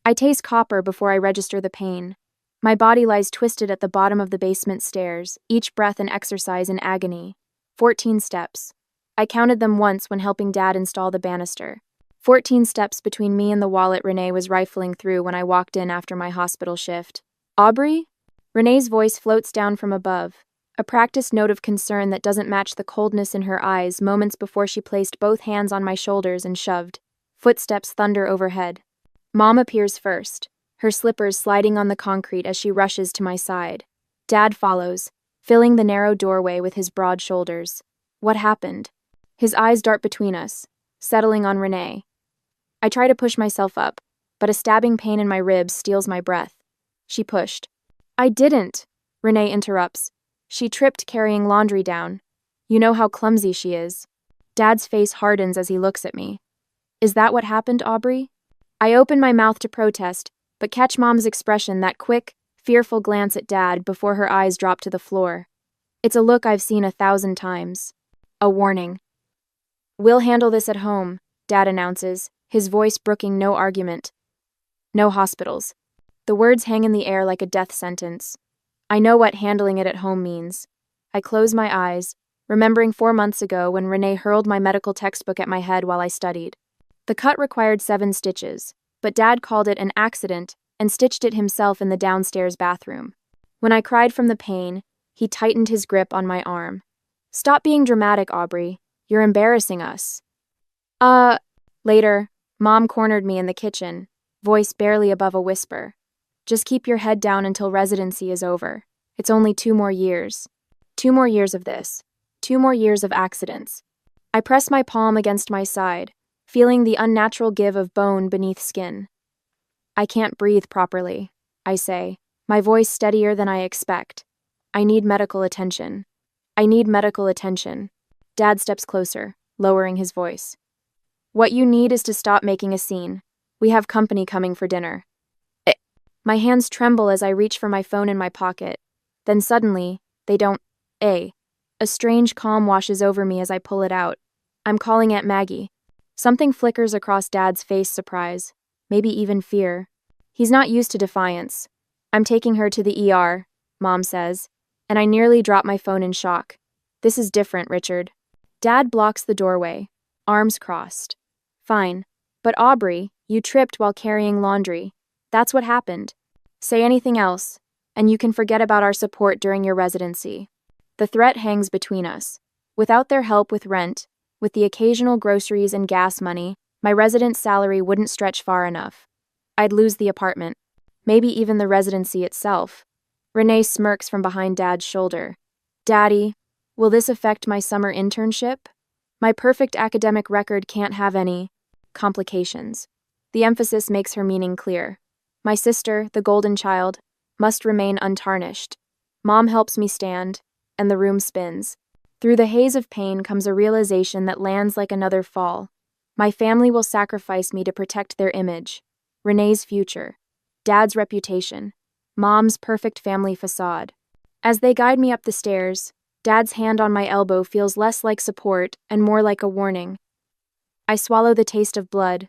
I taste copper before I register the pain. My body lies twisted at the bottom of the basement stairs, each breath an exercise in agony. 14 steps. I counted them once when helping Dad install the banister. 14 steps between me and the wallet Renee was rifling through when I walked in after my hospital shift. Aubrey? Renee's voice floats down from above, a practiced note of concern that doesn't match the coldness in her eyes moments before she placed both hands on my shoulders and shoved. Footsteps thunder overhead. Mom appears first, her slippers sliding on the concrete as she rushes to my side. Dad follows, filling the narrow doorway with his broad shoulders. What happened? His eyes dart between us, settling on Renee. I try to push myself up, but a stabbing pain in my ribs steals my breath. She pushed. I didn't, Renee interrupts. She tripped carrying laundry down. You know how clumsy she is. Dad's face hardens as he looks at me. Is that what happened, Aubrey? I open my mouth to protest, but catch Mom's expression, that quick, fearful glance at Dad before her eyes drop to the floor. It's a look I've seen 1,000 times. A warning. We'll handle this at home, Dad announces, his voice brooking no argument. No hospitals. The words hang in the air like a death sentence. I know what handling it at home means. I close my eyes, remembering 4 months ago when Renee hurled my medical textbook at my head while I studied. The cut required 7 stitches, but Dad called it an accident and stitched it himself in the downstairs bathroom. When I cried from the pain, he tightened his grip on my arm. Stop being dramatic, Aubrey. You're embarrassing us. Later, Mom cornered me in the kitchen, voice barely above a whisper. Just keep your head down until residency is over. It's only 2 more years. 2 more years of this. 2 more years of accidents. I press my palm against my side, feeling the unnatural give of bone beneath skin. I can't breathe properly, I say, my voice steadier than I expect. I need medical attention. I need medical attention. Dad steps closer, lowering his voice. What you need is to stop making a scene. We have company coming for dinner. My hands tremble as I reach for my phone in my pocket. Then suddenly, they don't. A strange calm washes over me as I pull it out. I'm calling Aunt Maggie. Something flickers across Dad's face, surprise, maybe even fear. He's not used to defiance. I'm taking her to the ER, Mom says, and I nearly drop my phone in shock. This is different, Richard. Dad blocks the doorway, arms crossed. Fine, but Aubrey, you tripped while carrying laundry. That's what happened. Say anything else, and you can forget about our support during your residency. The threat hangs between us. Without their help with rent, with the occasional groceries and gas money, my residence salary wouldn't stretch far enough. I'd lose the apartment, maybe even the residency itself. Renee smirks from behind Dad's shoulder. Daddy, will this affect my summer internship? My perfect academic record can't have any complications. The emphasis makes her meaning clear. My sister, the golden child, must remain untarnished. Mom helps me stand, and the room spins. Through the haze of pain comes a realization that lands like another fall. My family will sacrifice me to protect their image. Renee's future. Dad's reputation. Mom's perfect family facade. As they guide me up the stairs, Dad's hand on my elbow feels less like support and more like a warning. I swallow the taste of blood,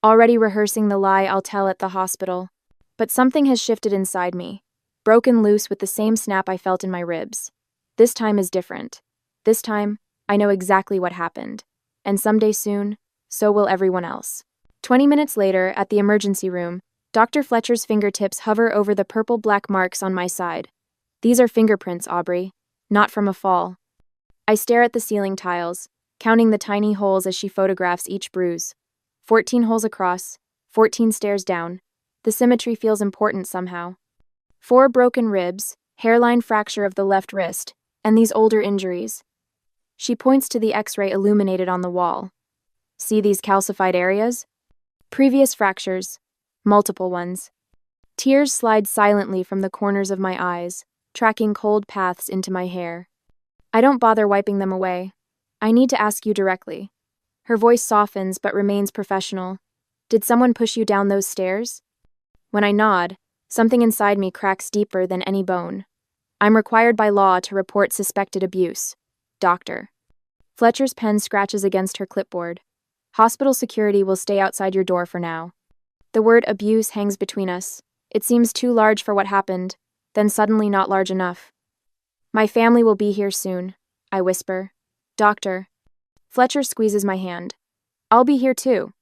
already rehearsing the lie I'll tell at the hospital. But something has shifted inside me, broken loose with the same snap I felt in my ribs. This time is different. This time, I know exactly what happened. And someday soon, so will everyone else. 20 minutes later, at the emergency room, Dr. Fletcher's fingertips hover over the purple-black marks on my side. These are fingerprints, Aubrey, not from a fall. I stare at the ceiling tiles, counting the tiny holes as she photographs each bruise. 14 holes across, 14 stairs down. The symmetry feels important somehow. 4 broken ribs, hairline fracture of the left wrist, and these older injuries. She points to the X-ray illuminated on the wall. See these calcified areas? Previous fractures, multiple ones. Tears slide silently from the corners of my eyes, tracking cold paths into my hair. I don't bother wiping them away. I need to ask you directly. Her voice softens but remains professional. Did someone push you down those stairs? When I nod, something inside me cracks deeper than any bone. I'm required by law to report suspected abuse. Doctor. Fletcher's pen scratches against her clipboard. Hospital security will stay outside your door for now. The word abuse hangs between us. It seems too large for what happened, then suddenly not large enough. My family will be here soon, I whisper. Doctor. Fletcher squeezes my hand. I'll be here too.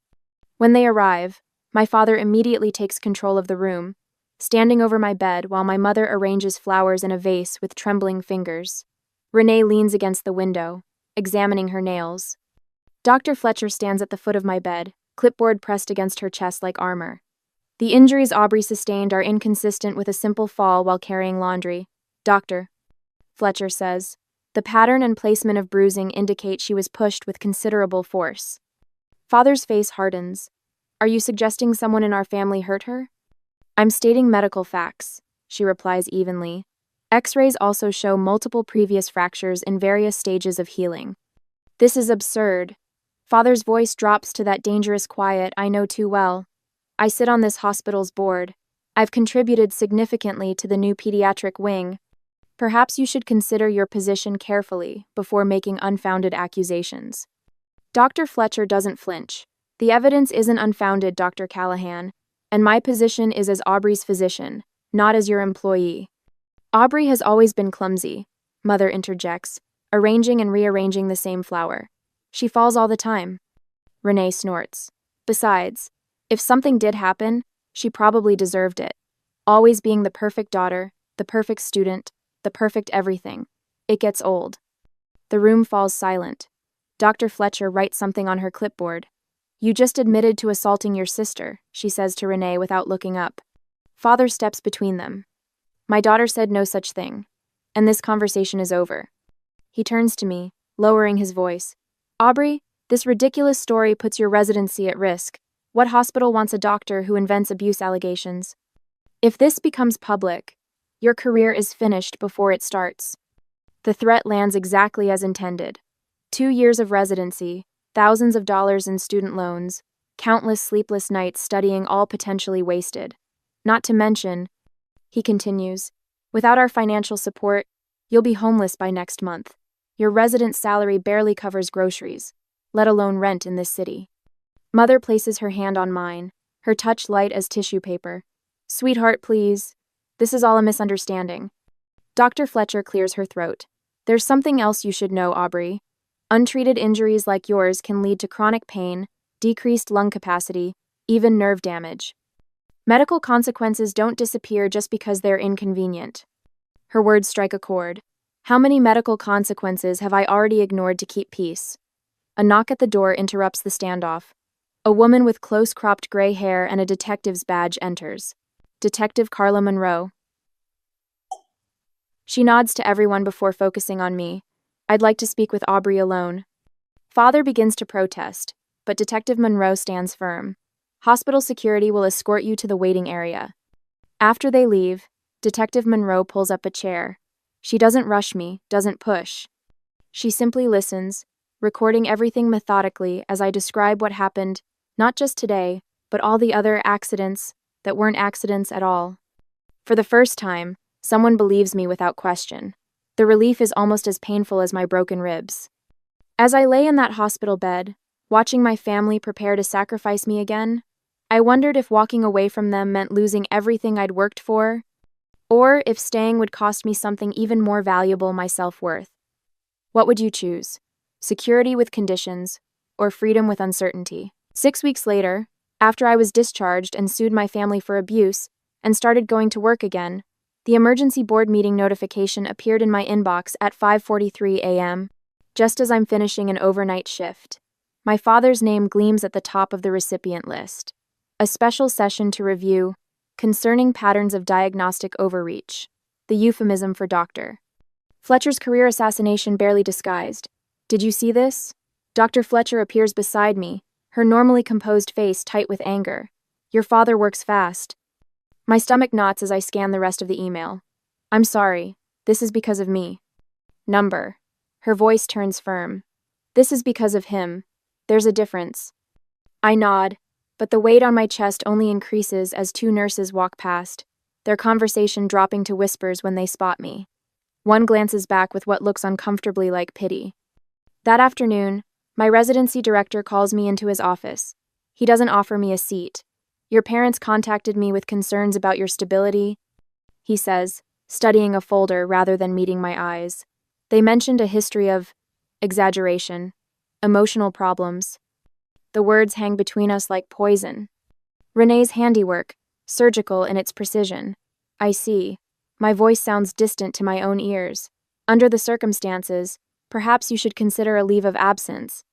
When they arrive, my father immediately takes control of the room, standing over my bed while my mother arranges flowers in a vase with trembling fingers. Renee leans against the window, examining her nails. Dr. Fletcher stands at the foot of my bed, clipboard pressed against her chest like armor. The injuries Aubrey sustained are inconsistent with a simple fall while carrying laundry. Doctor, Fletcher says. The pattern and placement of bruising indicate she was pushed with considerable force. Father's face hardens. Are you suggesting someone in our family hurt her? I'm stating medical facts, she replies evenly. X-rays also show multiple previous fractures in various stages of healing. This is absurd. Father's voice drops to that dangerous quiet I know too well. I sit on this hospital's board. I've contributed significantly to the new pediatric wing. Perhaps you should consider your position carefully before making unfounded accusations. Dr. Fletcher doesn't flinch. The evidence isn't unfounded, Dr. Callahan, and my position is as Aubrey's physician, not as your employee. Aubrey has always been clumsy, Mother interjects, arranging and rearranging the same flower. She falls all the time. Renee snorts. Besides, if something did happen, she probably deserved it. Always being the perfect daughter, the perfect student, the perfect everything. It gets old. The room falls silent. Dr. Fletcher writes something on her clipboard. You just admitted to assaulting your sister, she says to Renee without looking up. Father steps between them. My daughter said no such thing, and this conversation is over. He turns to me, lowering his voice. Aubrey, this ridiculous story puts your residency at risk. What hospital wants a doctor who invents abuse allegations? If this becomes public, your career is finished before it starts. The threat lands exactly as intended. 2 years of residency, thousands of dollars in student loans, countless sleepless nights studying all potentially wasted. Not to mention, he continues, without our financial support, you'll be homeless by next month. Your residence salary barely covers groceries, let alone rent in this city. Mother places her hand on mine, her touch light as tissue paper. Sweetheart, please. This is all a misunderstanding. Dr. Fletcher clears her throat. There's something else you should know, Aubrey. Untreated injuries like yours can lead to chronic pain, decreased lung capacity, even nerve damage. Medical consequences don't disappear just because they're inconvenient. Her words strike a chord. How many medical consequences have I already ignored to keep peace? A knock at the door interrupts the standoff. A woman with close-cropped gray hair and a detective's badge enters. Detective Carla Monroe. She nods to everyone before focusing on me. I'd like to speak with Aubrey alone. Father begins to protest, but Detective Monroe stands firm. Hospital security will escort you to the waiting area. After they leave, Detective Monroe pulls up a chair. She doesn't rush me, doesn't push. She simply listens, recording everything methodically as I describe what happened, not just today, but all the other accidents that weren't accidents at all. For the first time, someone believes me without question. The relief is almost as painful as my broken ribs. As I lay in that hospital bed, watching my family prepare to sacrifice me again, I wondered if walking away from them meant losing everything I'd worked for, or if staying would cost me something even more valuable, my self-worth. What would you choose? Security with conditions, or freedom with uncertainty? 6 weeks later, after I was discharged and sued my family for abuse, and started going to work again, the emergency board meeting notification appeared in my inbox at 5:43 a.m., just as I'm finishing an overnight shift. My father's name gleams at the top of the recipient list. A special session to review, concerning patterns of diagnostic overreach, the euphemism for doctor. Fletcher's career assassination barely disguised. Did you see this? Dr. Fletcher appears beside me, her normally composed face tight with anger. Your father works fast. My stomach knots as I scan the rest of the email. I'm sorry. This is because of me. Number. Her voice turns firm. This is because of him. There's a difference. I nod, but the weight on my chest only increases as 2 nurses walk past, their conversation dropping to whispers when they spot me. One glances back with what looks uncomfortably like pity. That afternoon, my residency director calls me into his office. He doesn't offer me a seat. Your parents contacted me with concerns about your stability, he says, studying a folder rather than meeting my eyes. They mentioned a history of exaggeration, emotional problems. The words hang between us like poison. Renee's handiwork, surgical in its precision. I see. My voice sounds distant to my own ears. Under the circumstances, perhaps you should consider a leave of absence.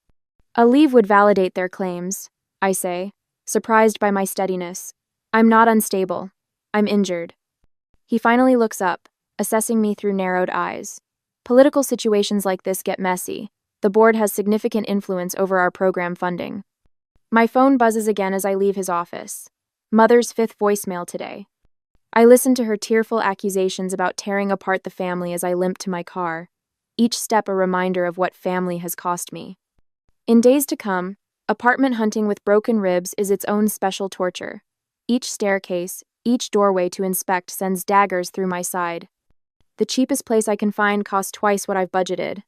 A leave would validate their claims, I say, surprised by my steadiness. I'm not unstable. I'm injured. He finally looks up, assessing me through narrowed eyes. Political situations like this get messy. The board has significant influence over our program funding. My phone buzzes again as I leave his office. Mother's fifth voicemail today. I listen to her tearful accusations about tearing apart the family as I limp to my car, each step a reminder of what family has cost me. In days to come, apartment hunting with broken ribs is its own special torture. Each staircase, each doorway to inspect sends daggers through my side. The cheapest place I can find costs twice what I've budgeted.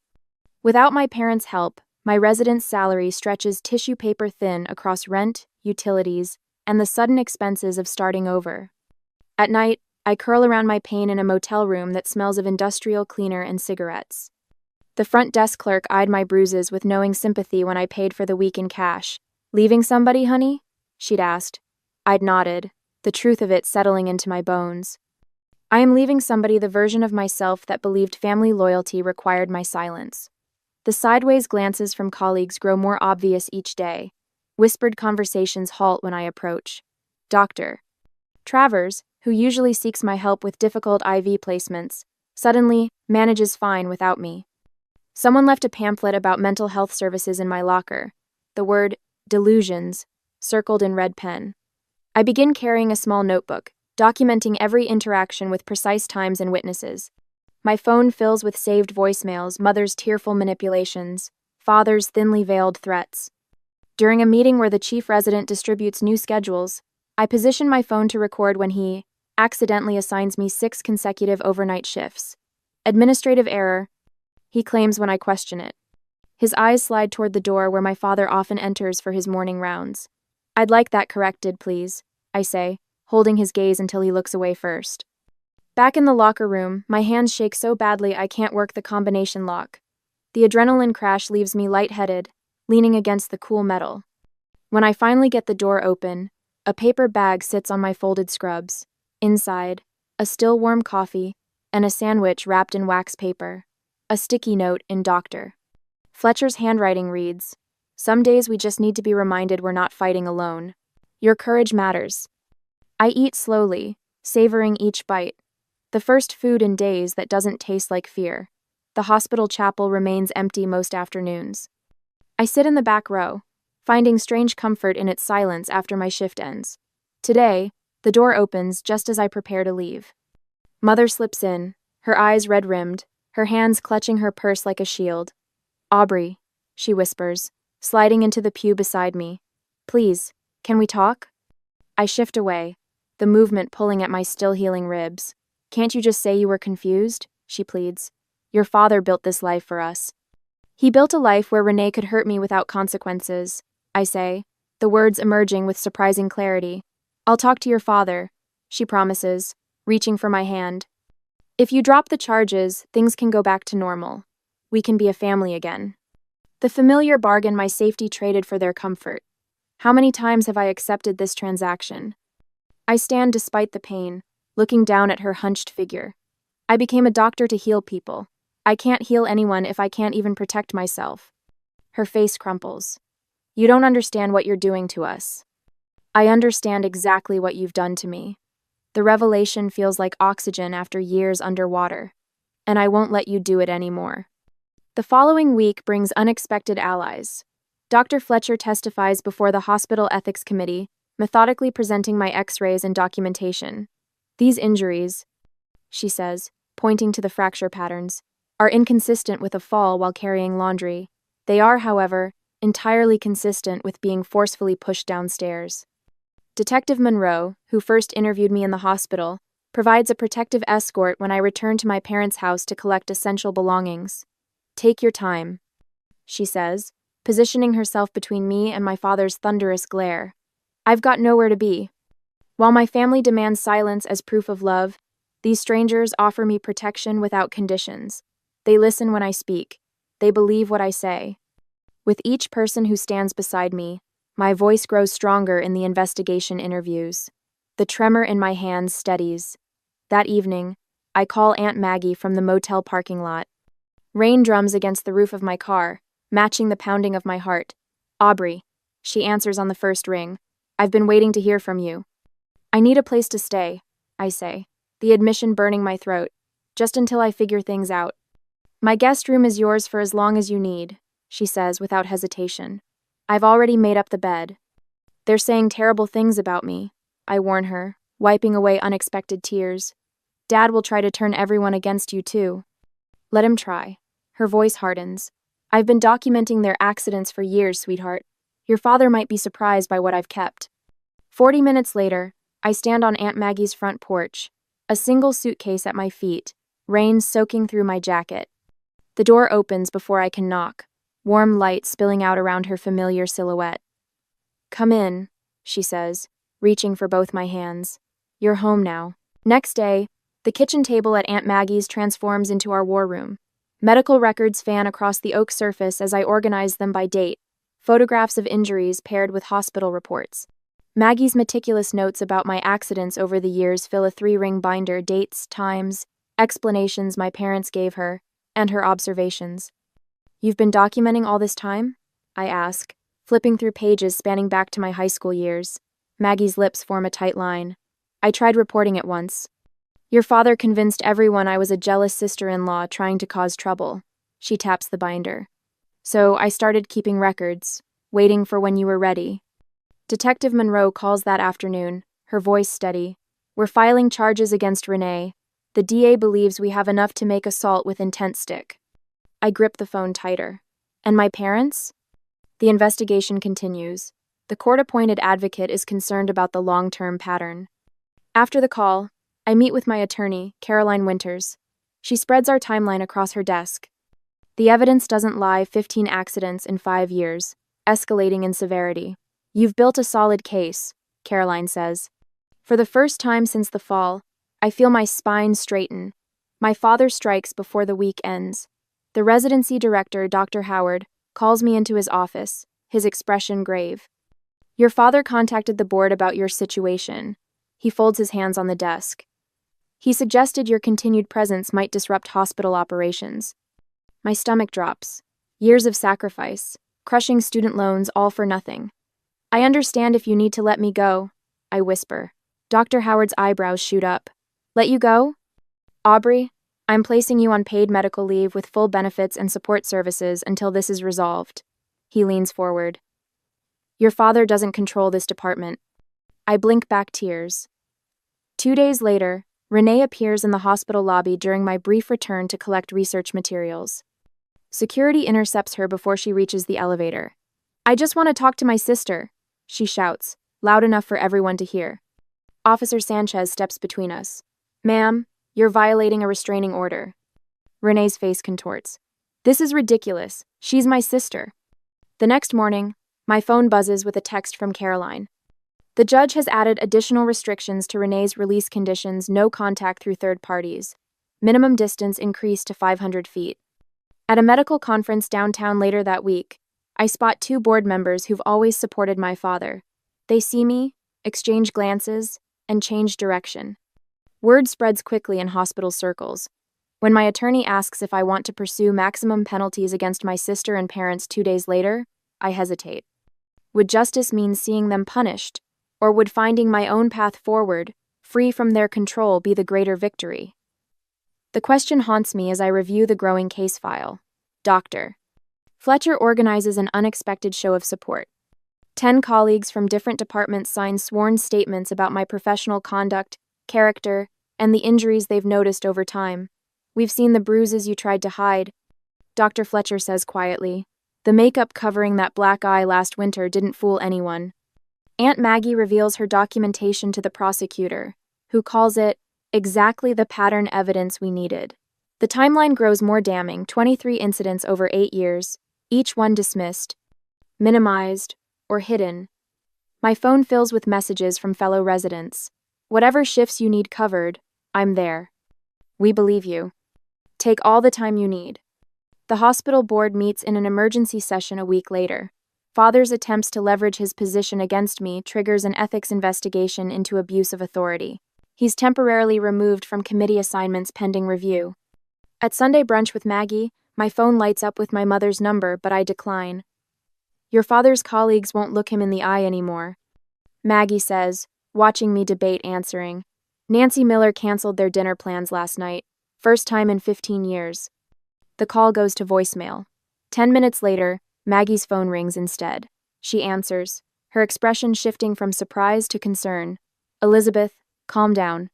Without my parents' help, my residence salary stretches tissue paper thin across rent, utilities, and the sudden expenses of starting over. At night, I curl around my pain in a motel room that smells of industrial cleaner and cigarettes. The front desk clerk eyed my bruises with knowing sympathy when I paid for the week in cash. "Leaving somebody, honey?" she'd asked. I'd nodded, the truth of it settling into my bones. I am leaving somebody the version of myself that believed family loyalty required my silence. The sideways glances from colleagues grow more obvious each day. Whispered conversations halt when I approach. Dr. Travers, who usually seeks my help with difficult IV placements, suddenly manages fine without me. Someone left a pamphlet about mental health services in my locker, the word delusions circled in red pen. I begin carrying a small notebook, documenting every interaction with precise times and witnesses. My phone fills with saved voicemails, mother's tearful manipulations, father's thinly veiled threats. During a meeting where the chief resident distributes new schedules, I position my phone to record when he accidentally assigns me 6 consecutive overnight shifts. Administrative error, he claims when I question it. His eyes slide toward the door where my father often enters for his morning rounds. "I'd like that corrected, please," I say, holding his gaze until he looks away first. Back in the locker room, my hands shake so badly I can't work the combination lock. The adrenaline crash leaves me lightheaded, leaning against the cool metal. When I finally get the door open, a paper bag sits on my folded scrubs. Inside, a still warm coffee, and a sandwich wrapped in wax paper. A sticky note in Dr. Fletcher's handwriting reads, "Some days we just need to be reminded we're not fighting alone. Your courage matters." I eat slowly, savoring each bite. The first food in days that doesn't taste like fear. The hospital chapel remains empty most afternoons. I sit in the back row, finding strange comfort in its silence after my shift ends. Today, the door opens just as I prepare to leave. Mother slips in, her eyes red-rimmed, her hands clutching her purse like a shield. "Aubrey," she whispers, sliding into the pew beside me. "Please, can we talk?" I shift away, the movement pulling at my still-healing ribs. "Can't you just say you were confused?" she pleads. "Your father built this life for us." "He built a life where Renee could hurt me without consequences," I say, the words emerging with surprising clarity. "I'll talk to your father," she promises, reaching for my hand. "If you drop the charges, things can go back to normal. We can be a family again." The familiar bargain my safety traded for their comfort. How many times have I accepted this transaction? I stand despite the pain, looking down at her hunched figure. I became a doctor to heal people. I can't heal anyone if I can't even protect myself. Her face crumples. "You don't understand what you're doing to us." "I understand exactly what you've done to me." The revelation feels like oxygen after years underwater. "And I won't let you do it anymore." The following week brings unexpected allies. Dr. Fletcher testifies before the Hospital Ethics Committee, methodically presenting my x-rays and documentation. "These injuries," she says, pointing to the fracture patterns, "are inconsistent with a fall while carrying laundry. They are, however, entirely consistent with being forcefully pushed downstairs." Detective Monroe, who first interviewed me in the hospital, provides a protective escort when I return to my parents' house to collect essential belongings. "Take your time," she says, positioning herself between me and my father's thunderous glare. "I've got nowhere to be. While my family demands silence as proof of love, these strangers offer me protection without conditions. They listen when I speak. They believe what I say. With each person who stands beside me, my voice grows stronger in the investigation interviews. The tremor in my hands steadies. That evening, I call Aunt Maggie from the motel parking lot. Rain drums against the roof of my car, matching the pounding of my heart. "Aubrey," she answers on the first ring. "I've been waiting to hear from you." "I need a place to stay," I say, the admission burning my throat, "just until I figure things out." "My guest room is yours for as long as you need," she says without hesitation. "I've already made up the bed." "They're saying terrible things about me," I warn her, wiping away unexpected tears. "Dad will try to turn everyone against you too." "Let him try." Her voice hardens. "I've been documenting their accidents for years, sweetheart. Your father might be surprised by what I've kept." 40 minutes later, I stand on Aunt Maggie's front porch, a single suitcase at my feet, rain soaking through my jacket. The door opens before I can knock, warm light spilling out around her familiar silhouette. "Come in," she says, reaching for both my hands. "You're home now." Next day, the kitchen table at Aunt Maggie's transforms into our war room. Medical records fan across the oak surface as I organize them by date, photographs of injuries paired with hospital reports. Maggie's meticulous notes about my accidents over the years fill a 3-ring binder: dates, times, explanations my parents gave her, and her observations. "You've been documenting all this time?" I ask, flipping through pages spanning back to my high school years. Maggie's lips form a tight line. "I tried reporting it once. Your father convinced everyone I was a jealous sister-in-law trying to cause trouble." She taps the binder. "So I started keeping records, waiting for when you were ready." Detective Monroe calls that afternoon, her voice steady. "We're filing charges against Renee. The DA believes we have enough to make assault with intent stick." I grip the phone tighter. "And my parents?" The investigation continues. The court-appointed advocate is concerned about the long-term pattern. After the call, I meet with my attorney, Caroline Winters. She spreads our timeline across her desk. "The evidence doesn't lie: 15 accidents in 5 years, escalating in severity. You've built a solid case," Caroline says. For the first time since the fall, I feel my spine straighten. My father strikes before the week ends. The residency director, Dr. Howard, calls me into his office, his expression grave. "Your father contacted the board about your situation." He folds his hands on the desk. "He suggested your continued presence might disrupt hospital operations." My stomach drops. Years of sacrifice, crushing student loans, all for nothing. "I understand if you need to let me go," I whisper. Dr. Howard's eyebrows shoot up. "Let you go?" "Aubrey, I'm placing you on paid medical leave with full benefits and support services until this is resolved." He leans forward. "Your father doesn't control this department." I blink back tears. 2 days later, Renee appears in the hospital lobby during my brief return to collect research materials. Security intercepts her before she reaches the elevator. "I just want to talk to my sister," she shouts, loud enough for everyone to hear. Officer Sanchez steps between us. "Ma'am, you're violating a restraining order." Renee's face contorts. "This is ridiculous. She's my sister." The next morning, my phone buzzes with a text from Caroline. "The judge has added additional restrictions to Renee's release conditions: no contact through third parties. Minimum distance increased to 500 feet. At a medical conference downtown later that week, I spot 2 board members who've always supported my father. They see me, exchange glances, and change direction. Word spreads quickly in hospital circles. When my attorney asks if I want to pursue maximum penalties against my sister and parents 2 days later, I hesitate. Would justice mean seeing them punished? Or would finding my own path forward, free from their control, be the greater victory? The question haunts me as I review the growing case file. Dr. Fletcher organizes an unexpected show of support. 10 colleagues from different departments sign sworn statements about my professional conduct, character, and the injuries they've noticed over time. "We've seen the bruises you tried to hide," Dr. Fletcher says quietly. "The makeup covering that black eye last winter didn't fool anyone." Aunt Maggie reveals her documentation to the prosecutor, who calls it exactly the pattern evidence we needed. The timeline grows more damning: 23 incidents over 8 years, each one dismissed, minimized, or hidden. My phone fills with messages from fellow residents. Whatever shifts you need covered, I'm there. We believe you. Take all the time you need. The hospital board meets in an emergency session a week later. Father's attempts to leverage his position against me triggers an ethics investigation into abuse of authority. He's temporarily removed from committee assignments pending review. At Sunday brunch with Maggie, my phone lights up with my mother's number, but I decline. Your father's colleagues won't look him in the eye anymore, Maggie says, watching me debate answering. Nancy Miller canceled their dinner plans last night, first time in 15 years. The call goes to voicemail. 10 minutes later, Maggie's phone rings instead. She answers, her expression shifting from surprise to concern. Elizabeth, calm down.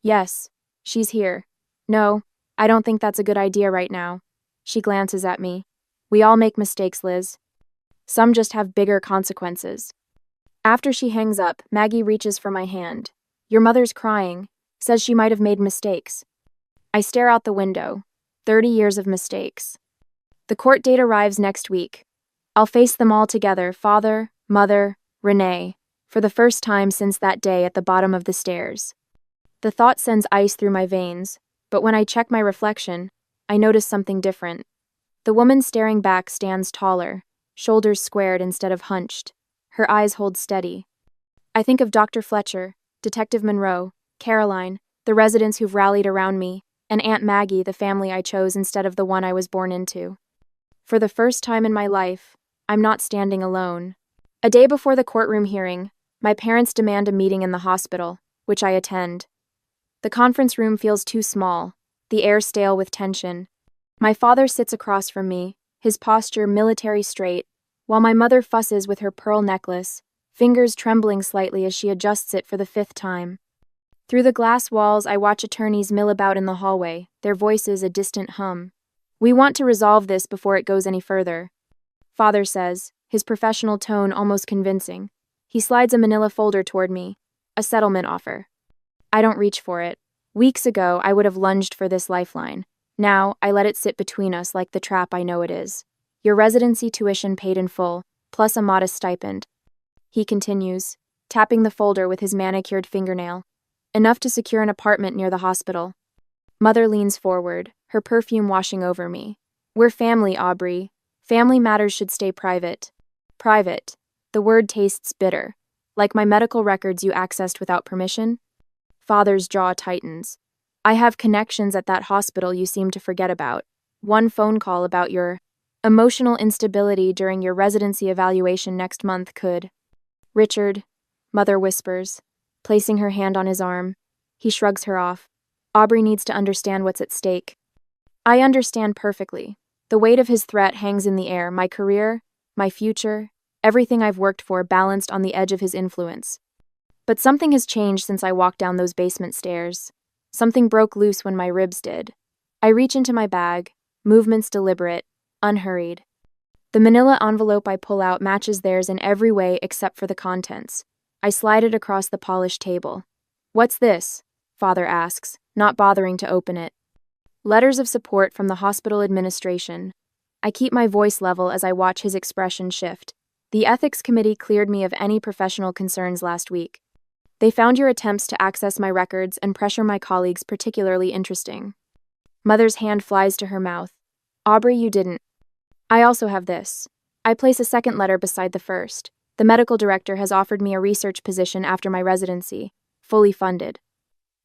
Yes, she's here. No, I don't think that's a good idea right now. She glances at me. We all make mistakes, Liz. Some just have bigger consequences. After she hangs up, Maggie reaches for my hand. Your mother's crying, says she might have made mistakes. I stare out the window. 30 years of mistakes. The court date arrives next week. I'll face them all together, father, mother, Renee, for the first time since that day at the bottom of the stairs. The thought sends ice through my veins, but when I check my reflection, I notice something different. The woman staring back stands taller, shoulders squared instead of hunched. Her eyes hold steady. I think of Dr. Fletcher, Detective Monroe, Caroline, the residents who've rallied around me, and Aunt Maggie, the family I chose instead of the one I was born into. For the first time in my life, I'm not standing alone. A day before the courtroom hearing, my parents demand a meeting in the hospital, which I attend. The conference room feels too small, the air stale with tension. My father sits across from me, his posture military straight, while my mother fusses with her pearl necklace, fingers trembling slightly as she adjusts it for the 5th time. Through the glass walls, I watch attorneys mill about in the hallway, their voices a distant hum. We want to resolve this before it goes any further, Father says, his professional tone almost convincing. He slides a manila folder toward me, a settlement offer. I don't reach for it. Weeks ago, I would have lunged for this lifeline. Now, I let it sit between us like the trap I know it is. Your residency tuition paid in full, plus a modest stipend. He continues, tapping the folder with his manicured fingernail. Enough to secure an apartment near the hospital. Mother leans forward, her perfume washing over me. We're family, Aubrey. Family matters should stay private. Private. The word tastes bitter. Like my medical records you accessed without permission? Father's jaw tightens. I have connections at that hospital you seem to forget about. One phone call about your emotional instability during your residency evaluation next month could. Richard, Mother whispers, placing her hand on his arm. He shrugs her off. Aubrey needs to understand what's at stake. I understand perfectly. The weight of his threat hangs in the air, my career, my future, everything I've worked for balanced on the edge of his influence. But something has changed since I walked down those basement stairs. Something broke loose when my ribs did. I reach into my bag, movements deliberate, unhurried. The manila envelope I pull out matches theirs in every way except for the contents. I slide it across the polished table. What's this? Father asks, not bothering to open it. Letters of support from the hospital administration. I keep my voice level as I watch his expression shift. The ethics committee cleared me of any professional concerns last week. They found your attempts to access my records and pressure my colleagues particularly interesting. Mother's hand flies to her mouth. Aubrey, you didn't. I also have this. I place a second letter beside the first. The medical director has offered me a research position after my residency. Fully funded.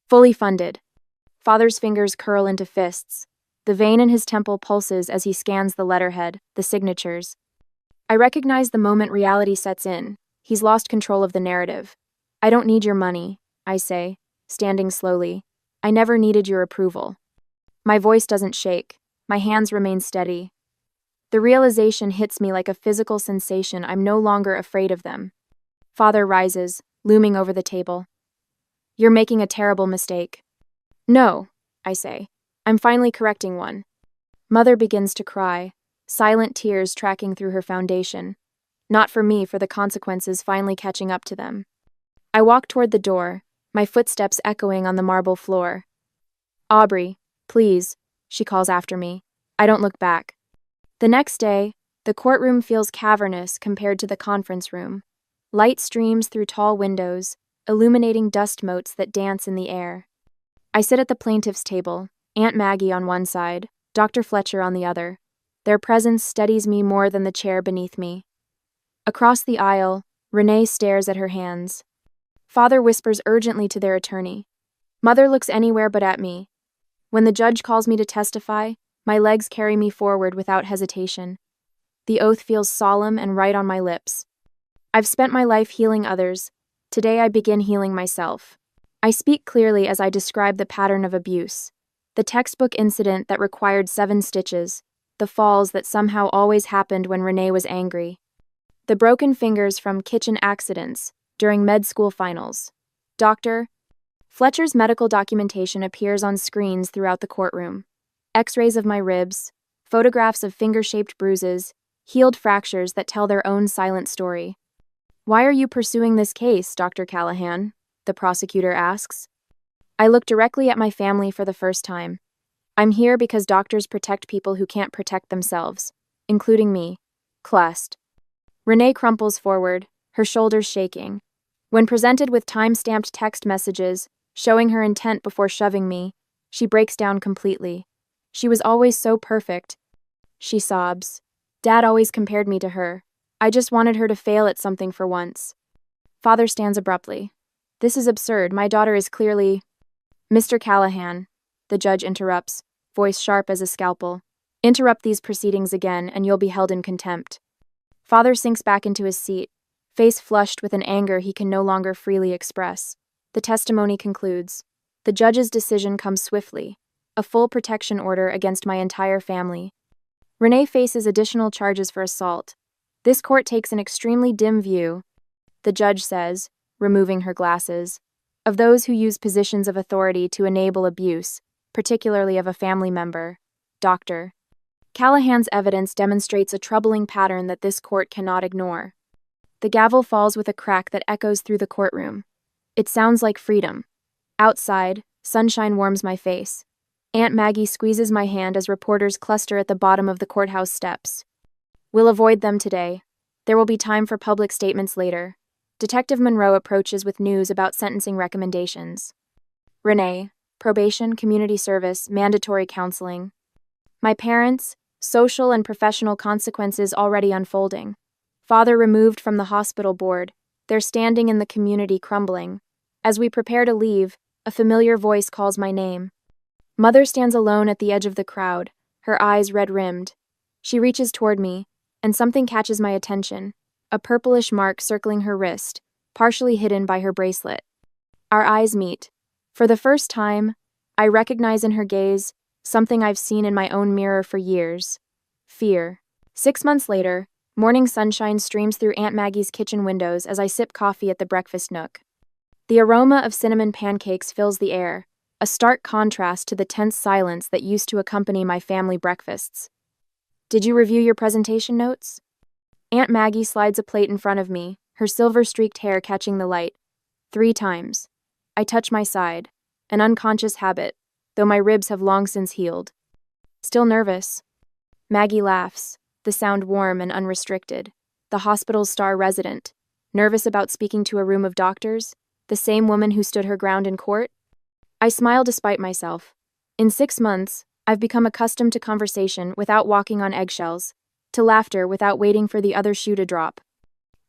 Fully funded. Father's fingers curl into fists. The vein in his temple pulses as he scans the letterhead, the signatures. I recognize the moment reality sets in. He's lost control of the narrative. I don't need your money, I say, standing slowly. I never needed your approval. My voice doesn't shake. My hands remain steady. The realization hits me like a physical sensation. I'm no longer afraid of them. Father rises, looming over the table. You're making a terrible mistake. No, I say. I'm finally correcting one. Mother begins to cry, silent tears tracking through her foundation. Not for me, for the consequences finally catching up to them. I walk toward the door, my footsteps echoing on the marble floor. Aubrey, please, she calls after me. I don't look back. The next day, the courtroom feels cavernous compared to the conference room. Light streams through tall windows, illuminating dust motes that dance in the air. I sit at the plaintiff's table, Aunt Maggie on one side, Dr. Fletcher on the other. Their presence steadies me more than the chair beneath me. Across the aisle, Renee stares at her hands. Father whispers urgently to their attorney. Mother looks anywhere but at me. When the judge calls me to testify, my legs carry me forward without hesitation. The oath feels solemn and right on my lips. I've spent my life healing others. Today I begin healing myself. I speak clearly as I describe the pattern of abuse. The textbook incident that required 7 stitches. The falls that somehow always happened when Renee was angry. The broken fingers from kitchen accidents during med school finals. Dr. Fletcher's medical documentation appears on screens throughout the courtroom. X-rays of my ribs, photographs of finger-shaped bruises, healed fractures that tell their own silent story. "Why are you pursuing this case, Dr. Callahan?" the prosecutor asks. I look directly at my family for the first time. I'm here because doctors protect people who can't protect themselves, including me. Classed. Renee crumples forward, her shoulders shaking. When presented with time-stamped text messages, showing her intent before shoving me, she breaks down completely. She was always so perfect. She sobs. Dad always compared me to her. I just wanted her to fail at something for once. Father stands abruptly. This is absurd. My daughter is clearly... Mr. Callahan, the judge interrupts, voice sharp as a scalpel. Interrupt these proceedings again and you'll be held in contempt. Father sinks back into his seat, face flushed with an anger he can no longer freely express. The testimony concludes. The judge's decision comes swiftly. A full protection order against my entire family. Renee faces additional charges for assault. This court takes an extremely dim view, the judge says, removing her glasses, of those who use positions of authority to enable abuse, particularly of a family member. Dr. Callahan's evidence demonstrates a troubling pattern that this court cannot ignore. The gavel falls with a crack that echoes through the courtroom. It sounds like freedom. Outside, sunshine warms my face. Aunt Maggie squeezes my hand as reporters cluster at the bottom of the courthouse steps. We'll avoid them today. There will be time for public statements later. Detective Monroe approaches with news about sentencing recommendations. Renee, probation, community service, mandatory counseling. My parents, social and professional consequences already unfolding. Father removed from the hospital board, their standing in the community crumbling. As we prepare to leave, a familiar voice calls my name. Mother stands alone at the edge of the crowd, her eyes red-rimmed. She reaches toward me, and something catches my attention, a purplish mark circling her wrist, partially hidden by her bracelet. Our eyes meet. For the first time, I recognize in her gaze something I've seen in my own mirror for years. Fear. 6 months later, morning sunshine streams through Aunt Maggie's kitchen windows as I sip coffee at the breakfast nook. The aroma of cinnamon pancakes fills the air, a stark contrast to the tense silence that used to accompany my family breakfasts. Did you review your presentation notes? Aunt Maggie slides a plate in front of me, her silver-streaked hair catching the light. 3 times. I touch my side, an unconscious habit, though my ribs have long since healed. Still nervous. Maggie laughs, the sound warm and unrestricted. The hospital's star resident. Nervous about speaking to a room of doctors? The same woman who stood her ground in court? I smile despite myself. In 6 months, I've become accustomed to conversation without walking on eggshells, to laughter without waiting for the other shoe to drop.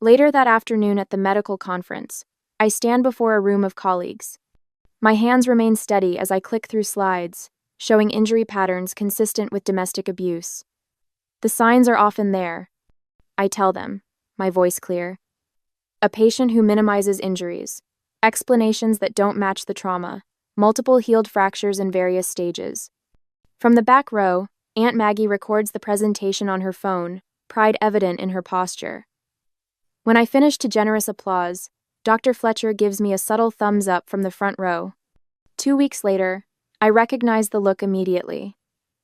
Later that afternoon at the medical conference, I stand before a room of colleagues. My hands remain steady as I click through slides, showing injury patterns consistent with domestic abuse. The signs are often there. I tell them, my voice clear. A patient who minimizes injuries. Explanations that don't match the trauma. Multiple healed fractures in various stages. From the back row, Aunt Maggie records the presentation on her phone, pride evident in her posture. When I finish to generous applause, Dr. Fletcher gives me a subtle thumbs up from the front row. 2 weeks later, I recognize the look immediately.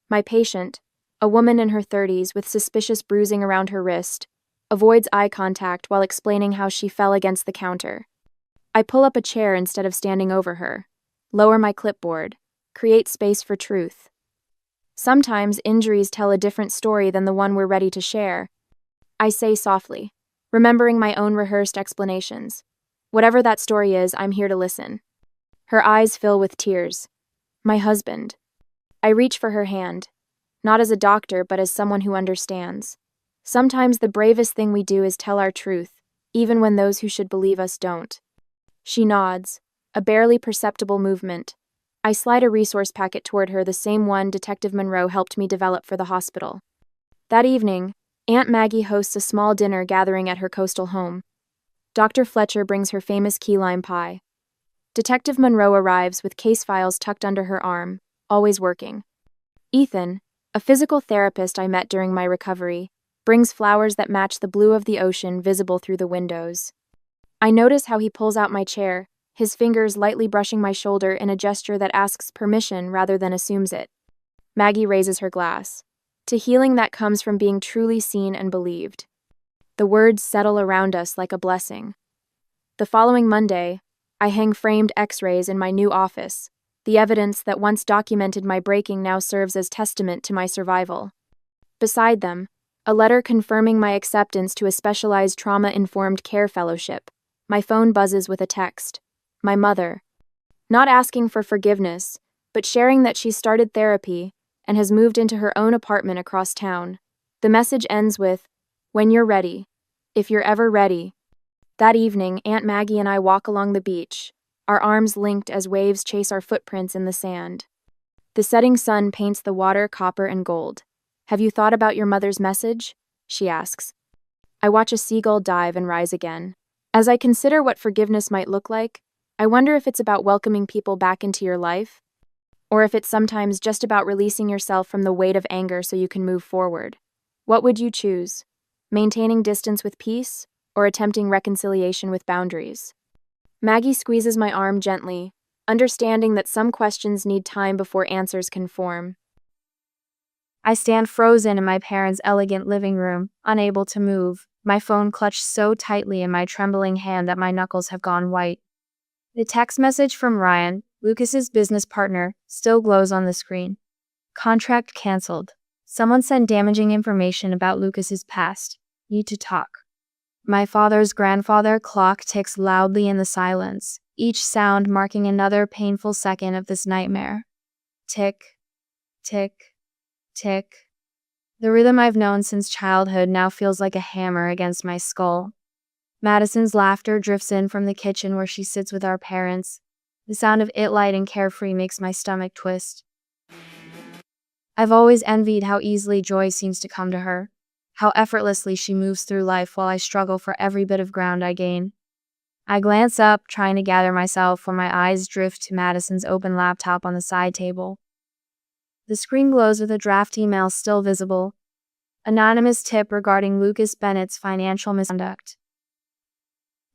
My patient, a woman in her 30s with suspicious bruising around her wrist, avoids eye contact while explaining how she fell against the counter. I pull up a chair instead of standing over her, lower my clipboard, create space for truth. Sometimes injuries tell a different story than the one we're ready to share. I say softly, remembering my own rehearsed explanations. Whatever that story is, I'm here to listen. Her eyes fill with tears. My husband. I reach for her hand, not as a doctor, but as someone who understands. Sometimes the bravest thing we do is tell our truth, even when those who should believe us don't. She nods, a barely perceptible movement. I slide a resource packet toward her, the same one Detective Monroe helped me develop for the hospital. That evening, Aunt Maggie hosts a small dinner gathering at her coastal home. Dr. Fletcher brings her famous key lime pie. Detective Monroe arrives with case files tucked under her arm, always working. Ethan, a physical therapist I met during my recovery, brings flowers that match the blue of the ocean visible through the windows. I notice how he pulls out my chair, his fingers lightly brushing my shoulder in a gesture that asks permission rather than assumes it. Maggie raises her glass. To healing that comes from being truly seen and believed. The words settle around us like a blessing. The following Monday, I hang framed X-rays in my new office. The evidence that once documented my breaking now serves as testament to my survival. Beside them, a letter confirming my acceptance to a specialized trauma-informed care fellowship. My phone buzzes with a text. My mother. Not asking for forgiveness, but sharing that she started therapy and has moved into her own apartment across town. The message ends with, "When you're ready. If you're ever ready." That evening, Aunt Maggie and I walk along the beach, our arms linked as waves chase our footprints in the sand. The setting sun paints the water copper and gold. "Have you thought about your mother's message?" she asks. I watch a seagull dive and rise again. As I consider what forgiveness might look like, I wonder if it's about welcoming people back into your life, or if it's sometimes just about releasing yourself from the weight of anger so you can move forward. What would you choose? Maintaining distance with peace, or attempting reconciliation with boundaries? Maggie squeezes my arm gently, understanding that some questions need time before answers can form. I stand frozen in my parents' elegant living room, unable to move, my phone clutched so tightly in my trembling hand that my knuckles have gone white. The text message from Ryan, Lucas's business partner, still glows on the screen. Contract canceled. Someone sent damaging information about Lucas's past. Need to talk. My father's grandfather clock ticks loudly in the silence, each sound marking another painful second of this nightmare. Tick, tick, tick. The rhythm I've known since childhood now feels like a hammer against my skull. Madison's laughter drifts in from the kitchen where she sits with our parents. The sound of it light and carefree makes my stomach twist. I've always envied how easily joy seems to come to her, how effortlessly she moves through life while I struggle for every bit of ground I gain. I glance up, trying to gather myself, when my eyes drift to Madison's open laptop on the side table. The screen glows with a draft email still visible. Anonymous tip regarding Lucas Bennett's financial misconduct.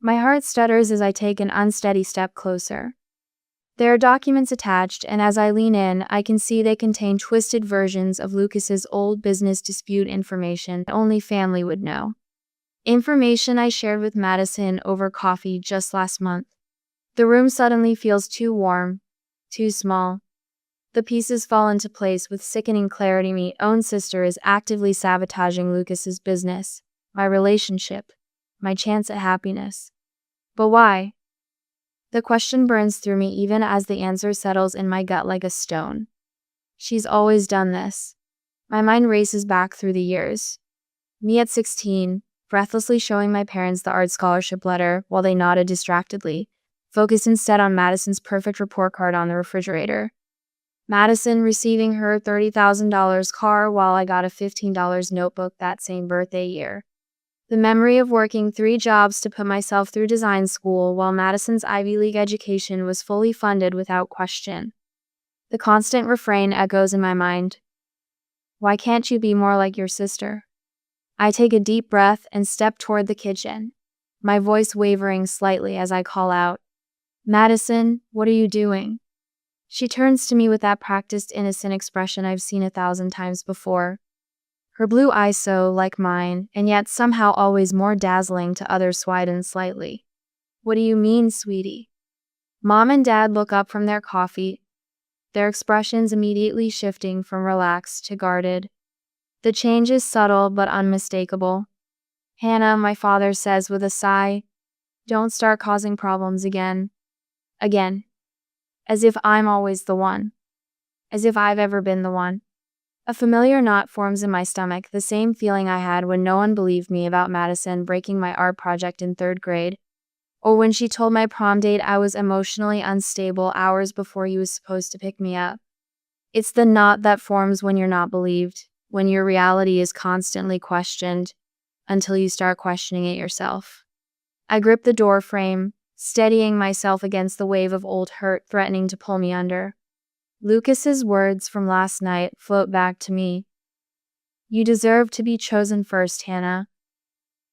My heart stutters as I take an unsteady step closer. There are documents attached, and as I lean in, I can see they contain twisted versions of Lucas's old business dispute information that only family would know. Information I shared with Madison over coffee just last month. The room suddenly feels too warm, too small. The pieces fall into place with sickening clarity. My own sister is actively sabotaging Lucas's business, my relationship, my chance at happiness. But why? The question burns through me even as the answer settles in my gut like a stone. She's always done this. My mind races back through the years. Me at 16, breathlessly showing my parents the art scholarship letter while they nodded distractedly, focused instead on Madison's perfect report card on the refrigerator. Madison receiving her $30,000 car while I got a $15 notebook that same birthday year. The memory of working 3 jobs to put myself through design school while Madison's Ivy League education was fully funded without question. The constant refrain echoes in my mind. Why can't you be more like your sister? I take a deep breath and step toward the kitchen, my voice wavering slightly as I call out, "Madison, what are you doing?" She turns to me with that practiced innocent expression I've seen 1,000 times before. Her blue eyes so like mine, and yet somehow always more dazzling to others widen slightly. "What do you mean, sweetie?" Mom and Dad look up from their coffee, their expressions immediately shifting from relaxed to guarded. The change is subtle but unmistakable. "Hannah," my father says with a sigh, Don't start causing problems again. Again. As if I'm always the one. As if I've ever been the one. A familiar knot forms in my stomach, the same feeling I had when no one believed me about Madison breaking my art project in 3rd grade. Or when she told my prom date I was emotionally unstable hours before he was supposed to pick me up. It's the knot that forms when you're not believed, when your reality is constantly questioned, until you start questioning it yourself. I grip the door frame, steadying myself against the wave of old hurt threatening to pull me under. Lucas's words from last night float back to me. You deserve to be chosen first, Hannah.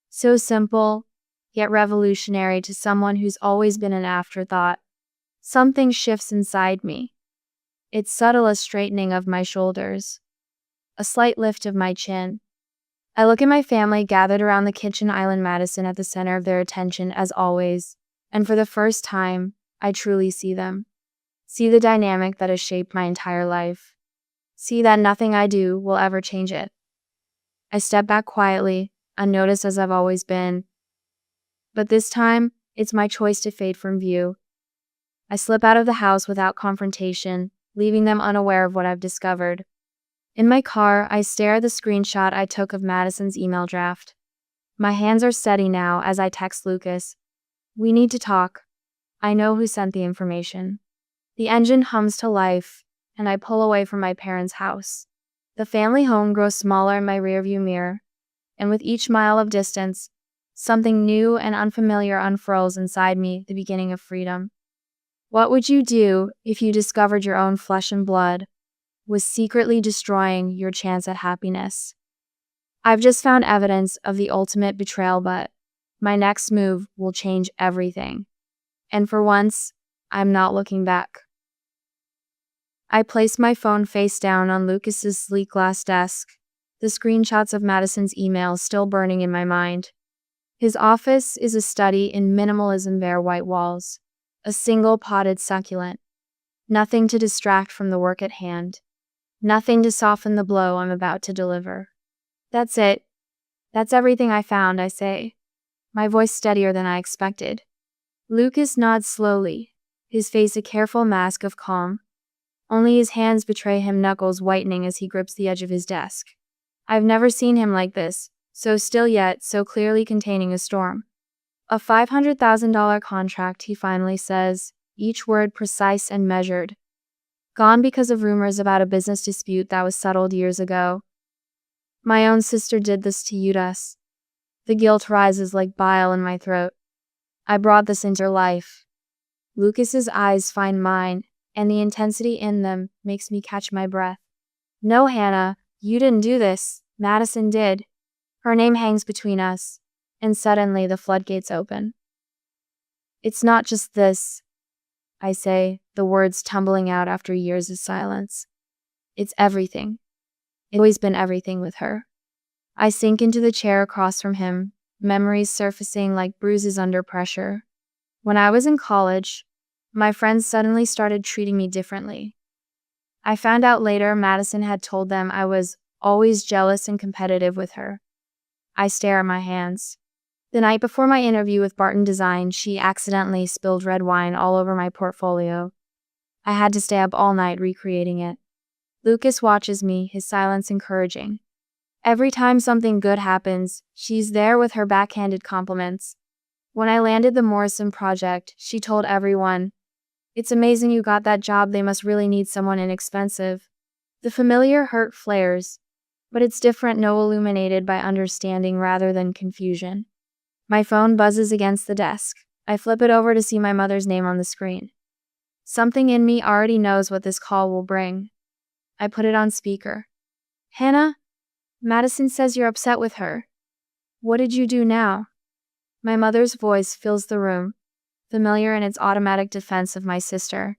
So simple, yet revolutionary to someone who's always been an afterthought. Something shifts inside me. It's subtle, a straightening of my shoulders, a slight lift of my chin. I look at my family gathered around the kitchen island, Madison at the center of their attention as always, and for the first time, I truly see them. See the dynamic that has shaped my entire life. See that nothing I do will ever change it. I step back quietly, unnoticed as I've always been. But this time, it's my choice to fade from view. I slip out of the house without confrontation, leaving them unaware of what I've discovered. In my car, I stare at the screenshot I took of Madison's email draft. My hands are steady now as I text Lucas. We need to talk. I know who sent the information. The engine hums to life, and I pull away from my parents' house. The family home grows smaller in my rearview mirror, and with each mile of distance, something new and unfamiliar unfurls inside me, the beginning of freedom. What would you do if you discovered your own flesh and blood was secretly destroying your chance at happiness? I've just found evidence of the ultimate betrayal, but my next move will change everything. And for once, I'm not looking back. I place my phone face down on Lucas's sleek glass desk, the screenshots of Madison's emails still burning in my mind. His office is a study in minimalism, bare white walls, a single potted succulent. Nothing to distract from the work at hand. Nothing to soften the blow I'm about to deliver. That's it. That's everything I found, I say, my voice steadier than I expected. Lucas nods slowly, his face a careful mask of calm. Only his hands betray him, knuckles whitening as he grips the edge of his desk. I've never seen him like this, so still yet so clearly containing a storm. A $500,000 contract, he finally says, each word precise and measured. Gone because of rumors about a business dispute that was settled years ago. My own sister did this to Udas. The guilt rises like bile in my throat. I brought this into her life. Lucas's eyes find mine, and the intensity in them makes me catch my breath. No, Hannah, you didn't do this. Madison did. Her name hangs between us, and suddenly the floodgates open. It's not just this, I say, the words tumbling out after years of silence. It's everything. It's always been everything with her. I sink into the chair across from him, memories surfacing like bruises under pressure. When I was in college, my friends suddenly started treating me differently. I found out later Madison had told them I was always jealous and competitive with her. I stare at my hands. The night before my interview with Barton Design, she accidentally spilled red wine all over my portfolio. I had to stay up all night recreating it. Lucas watches me, his silence encouraging. Every time something good happens, she's there with her backhanded compliments. When I landed the Morrison project, she told everyone, "It's amazing you got that job, they must really need someone inexpensive." The familiar hurt flares, but it's different, no, illuminated by understanding rather than confusion. My phone buzzes against the desk. I flip it over to see my mother's name on the screen. Something in me already knows what this call will bring. I put it on speaker. Hannah? Madison says you're upset with her. What did you do now? My mother's voice fills the room, familiar in its automatic defense of my sister.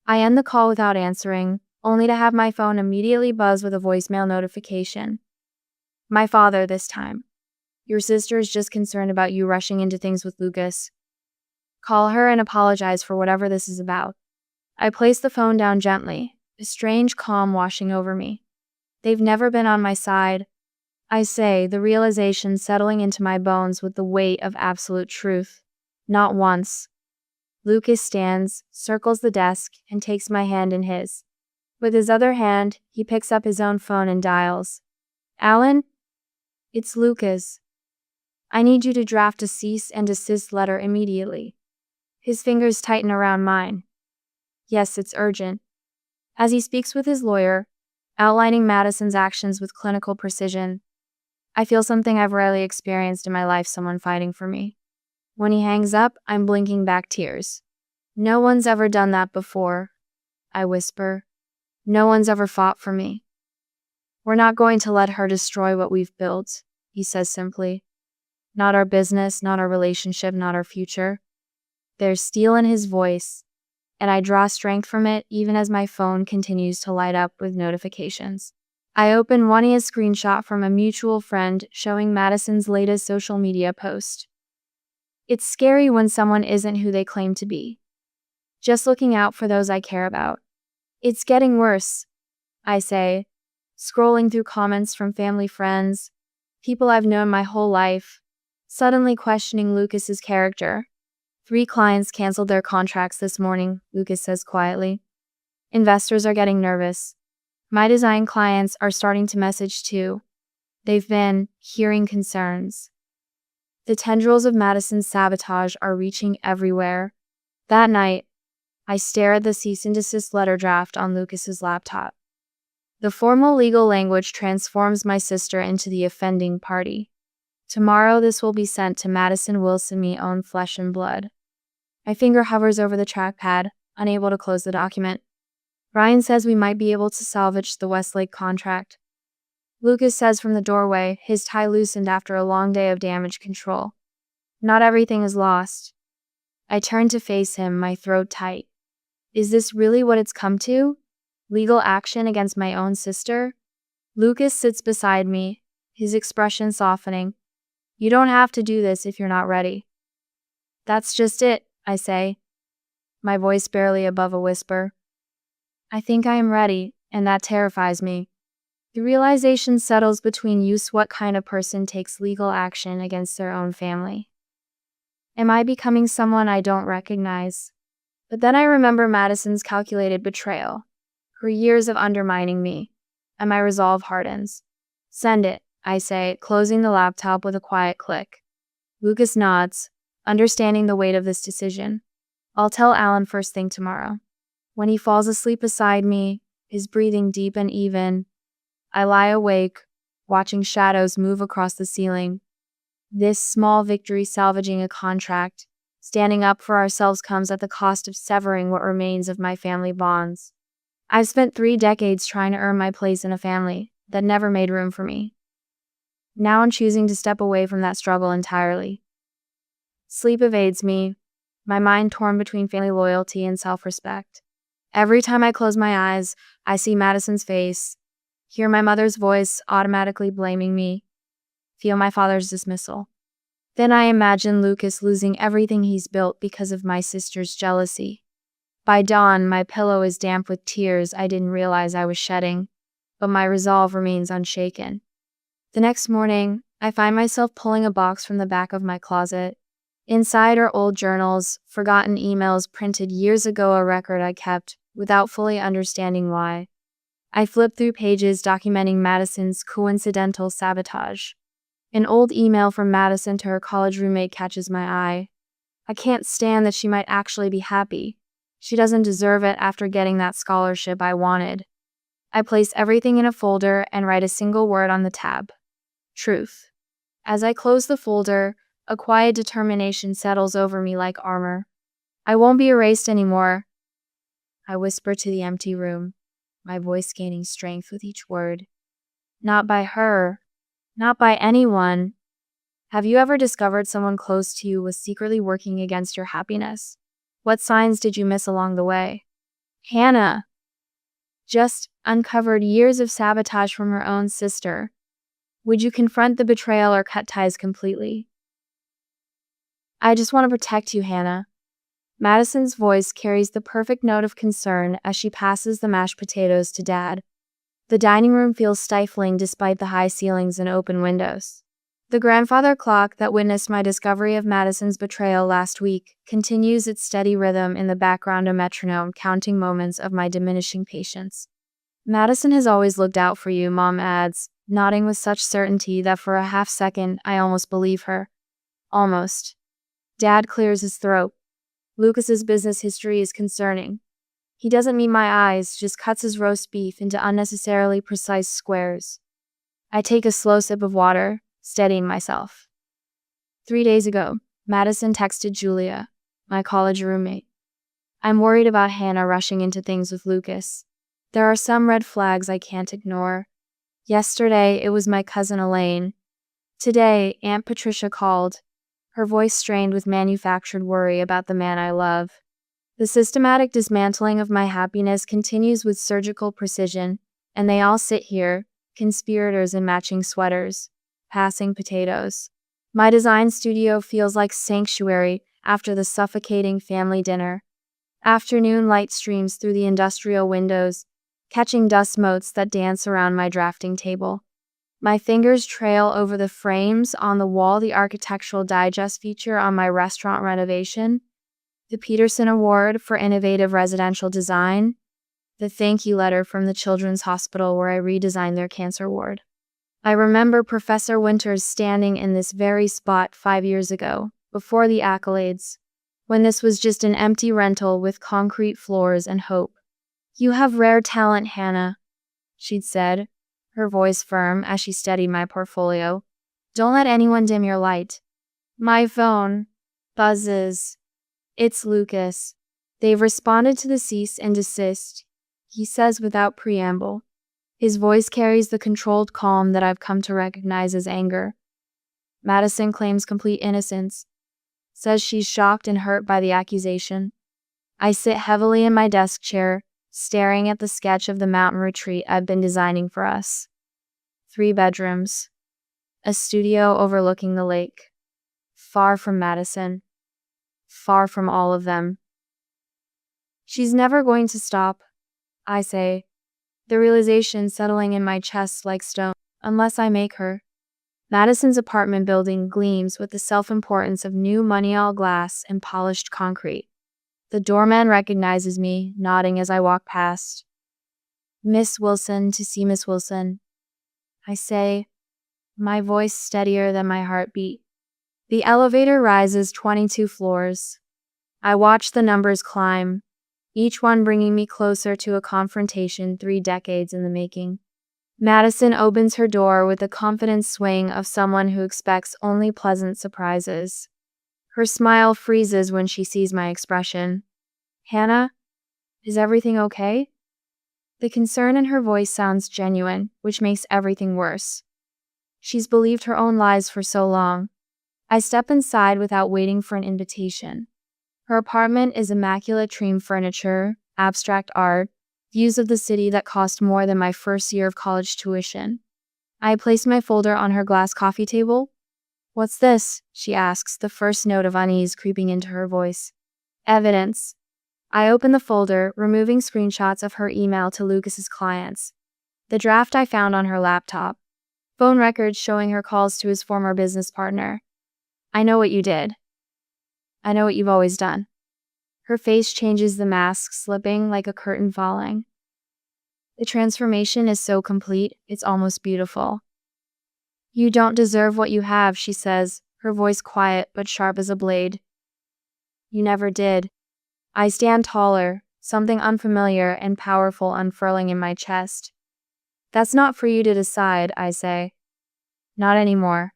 I end the call without answering, only to have my phone immediately buzz with a voicemail notification. My father this time. Your sister is just concerned about you rushing into things with Lucas. Call her and apologize for whatever this is about. I place the phone down gently, a strange calm washing over me. They've never been on my side. I say, the realization settling into my bones with the weight of absolute truth. Not once. Lucas stands, circles the desk, and takes my hand in his. With his other hand, he picks up his own phone and dials. Alan? It's Lucas. I need you to draft a cease and desist letter immediately. His fingers tighten around mine. Yes, it's urgent. As he speaks with his lawyer, outlining Madison's actions with clinical precision, I feel something I've rarely experienced in my life, someone fighting for me. When he hangs up, I'm blinking back tears. No one's ever done that before, I whisper. No one's ever fought for me. We're not going to let her destroy what we've built, he says simply. Not our business, not our relationship, not our future. There's steel in his voice, and I draw strength from it even as my phone continues to light up with notifications. I open one a screenshot from a mutual friend showing Madison's latest social media post. It's scary when someone isn't who they claim to be. Just looking out for those I care about. It's getting worse, I say, scrolling through comments from family friends, people I've known my whole life, suddenly questioning Lucas's character. 3 clients canceled their contracts this morning, Lucas says quietly. Investors are getting nervous. My design clients are starting to message too. They've been hearing concerns. The tendrils of Madison's sabotage are reaching everywhere. That night, I stare at the cease and desist letter draft on Lucas's laptop. The formal legal language transforms my sister into the offending party. Tomorrow this will be sent to Madison Wilson, me own flesh and blood. My finger hovers over the trackpad, unable to close the document. Ryan says we might be able to salvage the Westlake contract. Lucas says from the doorway, his tie loosened after a long day of damage control. Not everything is lost. I turn to face him, my throat tight. Is this really what it's come to? Legal action against my own sister? Lucas sits beside me, his expression softening. You don't have to do this if you're not ready. That's just it, I say, my voice barely above a whisper. I think I am ready, and that terrifies me. The realization settles between us. What kind of person takes legal action against their own family? Am I becoming someone I don't recognize? But then I remember Madison's calculated betrayal, her years of undermining me, and my resolve hardens. Send it, I say, closing the laptop with a quiet click. Lucas nods, understanding the weight of this decision. I'll tell Alan first thing tomorrow. When he falls asleep beside me, his breathing deep and even, I lie awake, watching shadows move across the ceiling. This small victory, salvaging a contract, standing up for ourselves, comes at the cost of severing what remains of my family bonds. I've spent 3 decades trying to earn my place in a family that never made room for me. Now I'm choosing to step away from that struggle entirely. Sleep evades me, my mind torn between family loyalty and self-respect. Every time I close my eyes, I see Madison's face, hear my mother's voice automatically blaming me, feel my father's dismissal. Then I imagine Lucas losing everything he's built because of my sister's jealousy. By dawn, my pillow is damp with tears I didn't realize I was shedding, but my resolve remains unshaken. The next morning, I find myself pulling a box from the back of my closet. Inside are old journals, forgotten emails printed years ago, a record I kept without fully understanding why. I flip through pages documenting Madison's coincidental sabotage. An old email from Madison to her college roommate catches my eye. I can't stand that she might actually be happy. She doesn't deserve it after getting that scholarship I wanted. I place everything in a folder and write a single word on the tab. Truth. As I close the folder, a quiet determination settles over me like armor. I won't be erased anymore. I whisper to the empty room, my voice gaining strength with each word. Not by her. Not by anyone. Have you ever discovered someone close to you was secretly working against your happiness? What signs did you miss along the way? Hannah just uncovered years of sabotage from her own sister. Would you confront the betrayal or cut ties completely? I just want to protect you, Hannah. Madison's voice carries the perfect note of concern as she passes the mashed potatoes to Dad. The dining room feels stifling despite the high ceilings and open windows. The grandfather clock that witnessed my discovery of Madison's betrayal last week continues its steady rhythm in the background, a metronome counting moments of my diminishing patience. Madison has always looked out for you, Mom adds, nodding with such certainty that for a half second I almost believe her. Almost. Dad clears his throat. Lucas's business history is concerning. He doesn't meet my eyes, just cuts his roast beef into unnecessarily precise squares. I take a slow sip of water, steadying myself. 3 days ago, Madison texted Julia, my college roommate. I'm worried about Hannah rushing into things with Lucas. There are some red flags I can't ignore. Yesterday, it was my cousin Elaine. Today, Aunt Patricia called, her voice strained with manufactured worry about the man I love. The systematic dismantling of my happiness continues with surgical precision, and they all sit here, conspirators in matching sweaters, passing potatoes. My design studio feels like sanctuary after the suffocating family dinner. Afternoon light streams through the industrial windows, catching dust motes that dance around my drafting table. My fingers trail over the frames on the wall, the Architectural Digest feature on my restaurant renovation, the Peterson Award for Innovative Residential Design, the thank you letter from the Children's Hospital where I redesigned their cancer ward. I remember Professor Winters standing in this very spot 5 years ago, before the accolades, when this was just an empty rental with concrete floors and hope. You have rare talent, Hannah, she'd said, her voice firm as she studied my portfolio. Don't let anyone dim your light. My phone buzzes. It's Lucas. They've responded to the cease and desist, he says without preamble. His voice carries the controlled calm that I've come to recognize as anger. Madison claims complete innocence, says she's shocked and hurt by the accusation. I sit heavily in my desk chair, staring at the sketch of the mountain retreat I've been designing for us. 3 bedrooms. A studio overlooking the lake. Far from Madison. Far from all of them. She's never going to stop, I say, the realization settling in my chest like stone, unless I make her. Madison's apartment building gleams with the self-importance of new Montreal glass and polished concrete. The doorman recognizes me, nodding as I walk past. Miss Wilson, to see Miss Wilson, I say, my voice steadier than my heartbeat. The elevator rises 22 floors. I watch the numbers climb, each one bringing me closer to a confrontation 3 decades in the making. Madison opens her door with the confident swing of someone who expects only pleasant surprises. Her smile freezes when she sees my expression. Hannah, is everything okay? The concern in her voice sounds genuine, which makes everything worse. She's believed her own lies for so long. I step inside without waiting for an invitation. Her apartment is immaculate trim furniture, abstract art, views of the city that cost more than my first year of college tuition. I place my folder on her glass coffee table. What's this? She asks, the first note of unease creeping into her voice. Evidence. I open the folder, removing screenshots of her email to Lucas's clients. The draft I found on her laptop. Phone records showing her calls to his former business partner. I know what you did. I know what you've always done. Her face changes, the mask slipping like a curtain falling. The transformation is so complete, it's almost beautiful. You don't deserve what you have, she says, her voice quiet but sharp as a blade. You never did. I stand taller, something unfamiliar and powerful unfurling in my chest. That's not for you to decide, I say. Not anymore.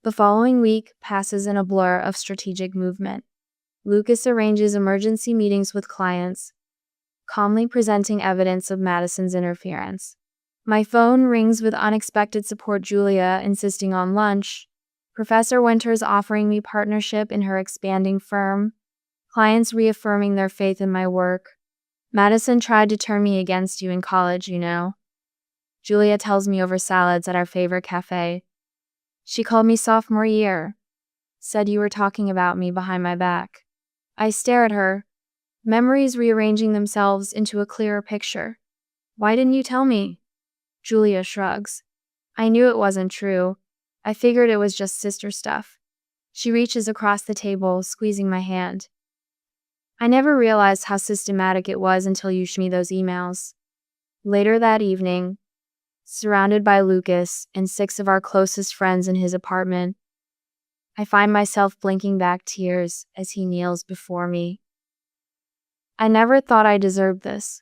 The following week passes in a blur of strategic movement. Lucas arranges emergency meetings with clients, calmly presenting evidence of Madison's interference. My phone rings with unexpected support, Julia insisting on lunch, Professor Winters offering me partnership in her expanding firm, clients reaffirming their faith in my work. Madison tried to turn me against you in college, you know. Julia tells me over salads at our favorite cafe. She called me sophomore year. Said you were talking about me behind my back. I stare at her, memories rearranging themselves into a clearer picture. Why didn't you tell me? Julia shrugs. I knew it wasn't true. I figured it was just sister stuff. She reaches across the table, squeezing my hand. I never realized how systematic it was until you showed me those emails. Later that evening, surrounded by Lucas and 6 of our closest friends in his apartment, I find myself blinking back tears as he kneels before me. I never thought I deserved this.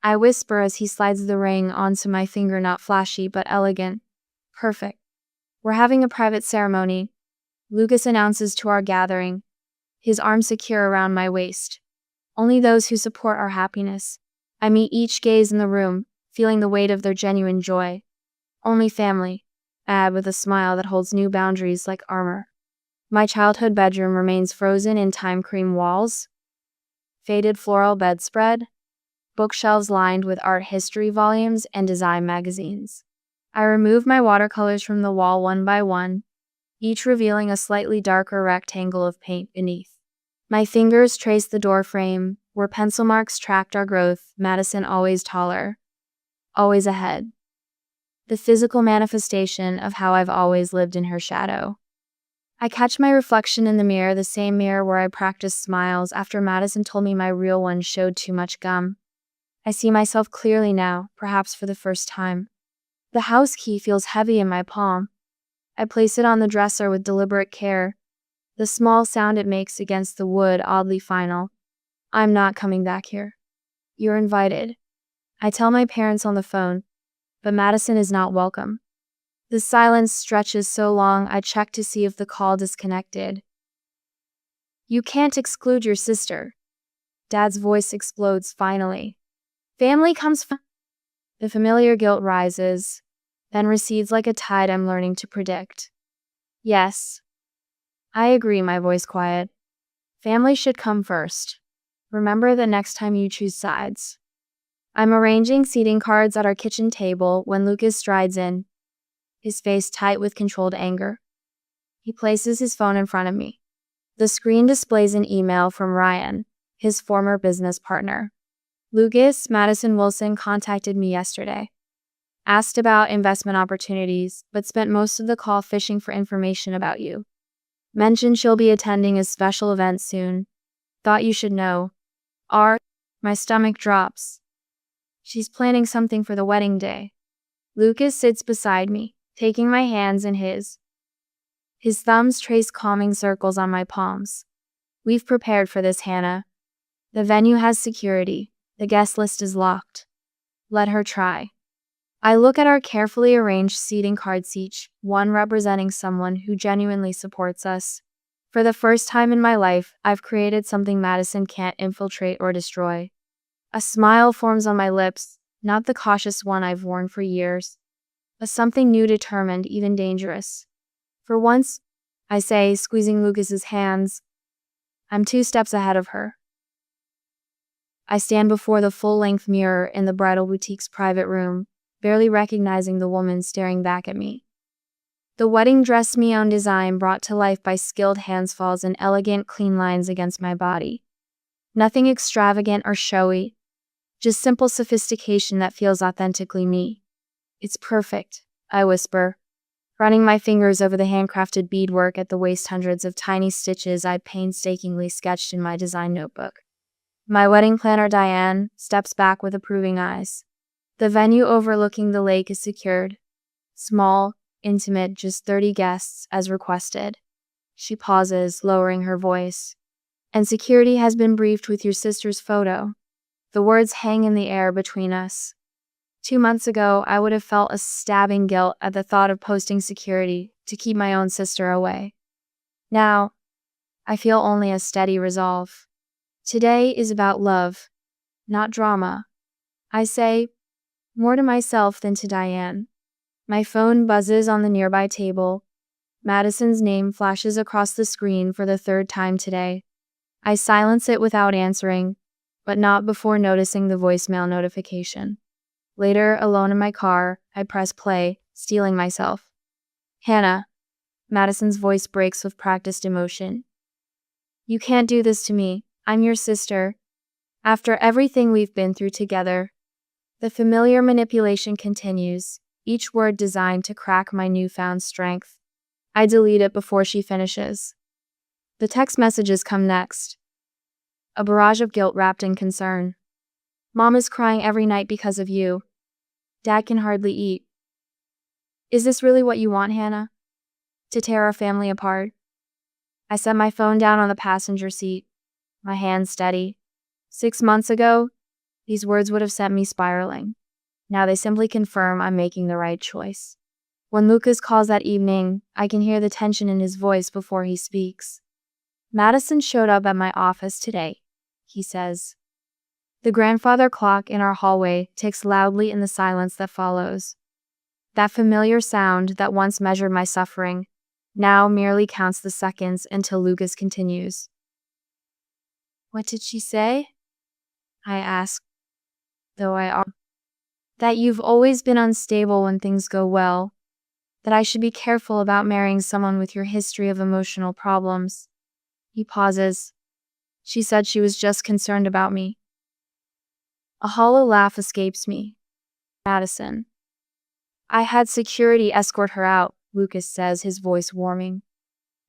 I whisper as he slides the ring onto my finger, not flashy but elegant. Perfect. We're having a private ceremony, Lucas announces to our gathering, his arm secure around my waist. Only those who support our happiness. I meet each gaze in the room, feeling the weight of their genuine joy. Only family, I add with a smile that holds new boundaries like armor. My childhood bedroom remains frozen in time cream walls, faded floral bedspread, bookshelves lined with art history volumes and design magazines. I remove my watercolors from the wall one by one, each revealing a slightly darker rectangle of paint beneath. My fingers trace the doorframe, where pencil marks tracked our growth, Madison always taller, always ahead. The physical manifestation of how I've always lived in her shadow. I catch my reflection in the mirror, the same mirror where I practiced smiles after Madison told me my real one showed too much gum. I see myself clearly now, perhaps for the first time. The house key feels heavy in my palm. I place it on the dresser with deliberate care, the small sound it makes against the wood oddly final. I'm not coming back here. You're invited. I tell my parents on the phone, but Madison is not welcome. The silence stretches so long I check to see if the call disconnected. You can't exclude your sister. Dad's voice explodes finally. Family comes first. The familiar guilt rises, then recedes like a tide I'm learning to predict. Yes. I agree, my voice quiet. Family should come first. Remember the next time you choose sides. I'm arranging seating cards at our kitchen table when Lucas strides in, his face tight with controlled anger. He places his phone in front of me. The screen displays an email from Ryan, his former business partner. Lucas, Madison Wilson contacted me yesterday. Asked about investment opportunities, but spent most of the call fishing for information about you. Mentioned she'll be attending a special event soon. Thought you should know. My stomach drops. She's planning something for the wedding day. Lucas sits beside me, taking my hands in his. His thumbs trace calming circles on my palms. We've prepared for this, Hannah. The venue has security. The guest list is locked. Let her try. I look at our carefully arranged seating cards, each one representing someone who genuinely supports us. For the first time in my life, I've created something Madison can't infiltrate or destroy. A smile forms on my lips, not the cautious one I've worn for years, but something new, determined, even dangerous. For once, I say, squeezing Lucas's hands, I'm 2 steps ahead of her. I stand before the full-length mirror in the bridal boutique's private room, barely recognizing the woman staring back at me. The wedding dress me-own design brought to life by skilled hands falls in elegant, clean lines against my body. Nothing extravagant or showy, just simple sophistication that feels authentically me. It's perfect, I whisper, running my fingers over the handcrafted beadwork at the waist, hundreds of tiny stitches I painstakingly sketched in my design notebook. My wedding planner, Diane, steps back with approving eyes. The venue overlooking the lake is secured. Small, intimate, just 30 guests as requested. She pauses, lowering her voice. And security has been briefed with your sister's photo. The words hang in the air between us. 2 months ago, I would have felt a stabbing guilt at the thought of posting security to keep my own sister away. Now, I feel only a steady resolve. Today is about love, not drama. I say, more to myself than to Diane. My phone buzzes on the nearby table. Madison's name flashes across the screen for the 3rd time today. I silence it without answering, but not before noticing the voicemail notification. Later, alone in my car, I press play, steeling myself. Hannah. Madison's voice breaks with practiced emotion. You can't do this to me. I'm your sister. After everything we've been through together. The familiar manipulation continues, each word designed to crack my newfound strength. I delete it before she finishes. The text messages come next. A barrage of guilt wrapped in concern. Mom is crying every night because of you. Dad can hardly eat. Is this really what you want, Hannah? To tear our family apart? I set my phone down on the passenger seat, my hands steady. 6 months ago, these words would have sent me spiraling. Now they simply confirm I'm making the right choice. When Lucas calls that evening, I can hear the tension in his voice before he speaks. Madison showed up at my office today, he says. The grandfather clock in our hallway ticks loudly in the silence that follows. That familiar sound that once measured my suffering now merely counts the seconds until Lucas continues. What did she say? I ask, though that you've always been unstable when things go well, that I should be careful about marrying someone with your history of emotional problems. He pauses. She said she was just concerned about me. A hollow laugh escapes me. Madison. I had security escort her out, Lucas says, his voice warming.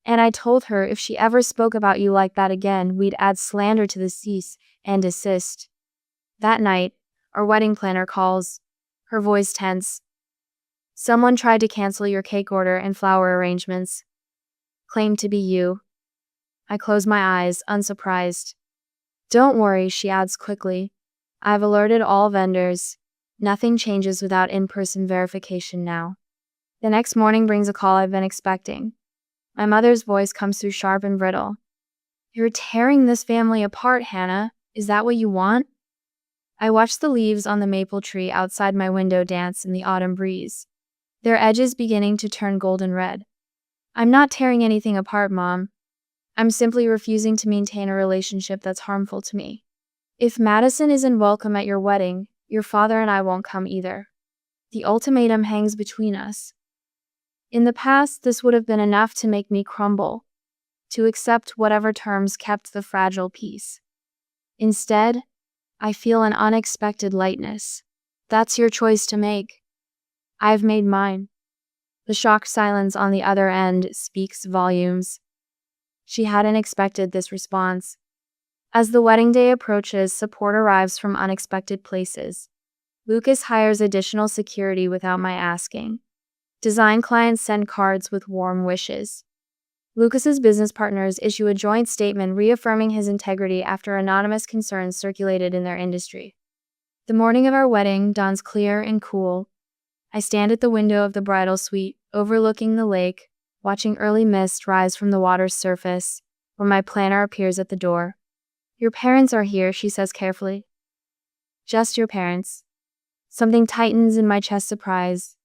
And I told her if she ever spoke about you like that again, we'd add slander to the cease and desist. That night, our wedding planner calls, her voice tense. Someone tried to cancel your cake order and flower arrangements. Claimed to be you. I close my eyes, unsurprised. Don't worry, she adds quickly. I've alerted all vendors. Nothing changes without in-person verification now. The next morning brings a call I've been expecting. My mother's voice comes through sharp and brittle. You're tearing this family apart, Hannah. Is that what you want? I watch the leaves on the maple tree outside my window dance in the autumn breeze, their edges beginning to turn golden red. I'm not tearing anything apart, Mom. I'm simply refusing to maintain a relationship that's harmful to me. If Madison isn't welcome at your wedding, your father and I won't come either. The ultimatum hangs between us. In the past, this would have been enough to make me crumble, to accept whatever terms kept the fragile peace. Instead, I feel an unexpected lightness. That's your choice to make. I've made mine. The shocked silence on the other end speaks volumes. She hadn't expected this response. As the wedding day approaches, support arrives from unexpected places. Lucas hires additional security without my asking. Design clients send cards with warm wishes. Lucas's business partners issue a joint statement reaffirming his integrity after anonymous concerns circulated in their industry. The morning of our wedding dawns clear and cool. I stand at the window of the bridal suite, overlooking the lake, watching early mist rise from the water's surface, when my planner appears at the door. Your parents are here, she says carefully. Just your parents. Something tightens in my chest, surprise,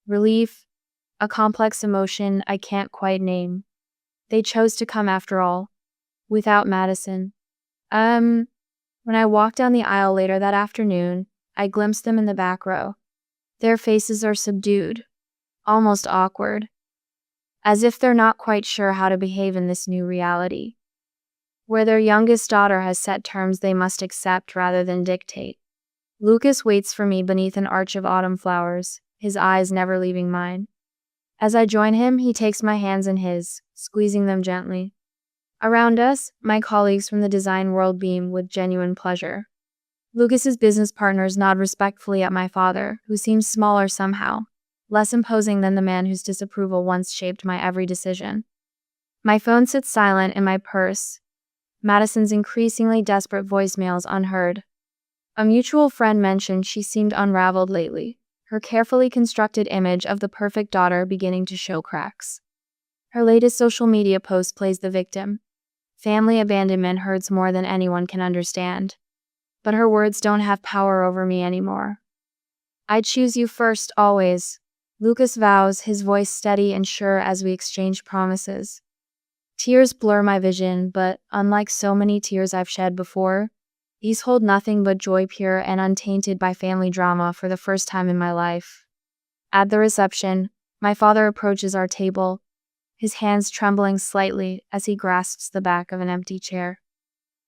relief, a complex emotion I can't quite name. They chose to come after all, without Madison. When I walked down the aisle later that afternoon, I glimpsed them in the back row. Their faces are subdued, almost awkward, as if they're not quite sure how to behave in this new reality, where their youngest daughter has set terms they must accept rather than dictate. Lucas waits for me beneath an arch of autumn flowers, his eyes never leaving mine. As I join him, he takes my hands in his, squeezing them gently. Around us, my colleagues from the design world beam with genuine pleasure. Lucas's business partners nod respectfully at my father, who seems smaller somehow, less imposing than the man whose disapproval once shaped my every decision. My phone sits silent in my purse, Madison's increasingly desperate voicemails unheard. A mutual friend mentioned she seemed unraveled lately, her carefully constructed image of the perfect daughter beginning to show cracks. Her latest social media post plays the victim. Family abandonment hurts more than anyone can understand. But her words don't have power over me anymore. I choose you first, always, Lucas vows, his voice steady and sure as we exchange promises. Tears blur my vision, but unlike so many tears I've shed before, these hold nothing but joy, pure and untainted by family drama for the first time in my life. At the reception, my father approaches our table, his hands trembling slightly as he grasps the back of an empty chair.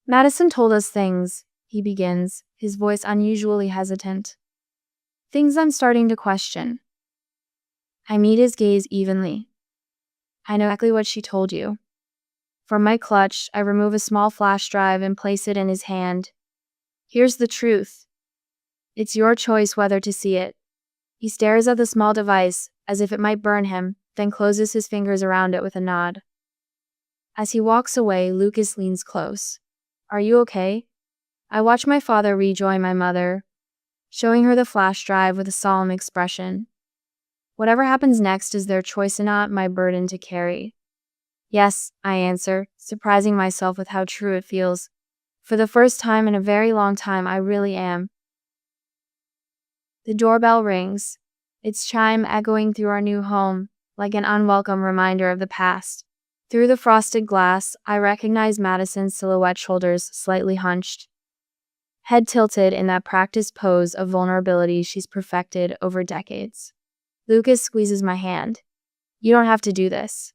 Madison told us things, he begins, his voice unusually hesitant. Things I'm starting to question. I meet his gaze evenly. I know exactly what she told you. From my clutch, I remove a small flash drive and place it in his hand. Here's the truth. It's your choice whether to see it. He stares at the small device, as if it might burn him, then closes his fingers around it with a nod. As he walks away, Lucas leans close. Are you okay? I watch my father rejoin my mother, showing her the flash drive with a solemn expression. Whatever happens next is their choice and not my burden to carry. Yes, I answer, surprising myself with how true it feels. For the first time in a very long time, I really am. The doorbell rings, its chime echoing through our new home, like an unwelcome reminder of the past. Through the frosted glass, I recognize Madison's silhouette, shoulders slightly hunched, head tilted in that practiced pose of vulnerability she's perfected over decades. Lucas squeezes my hand. You don't have to do this.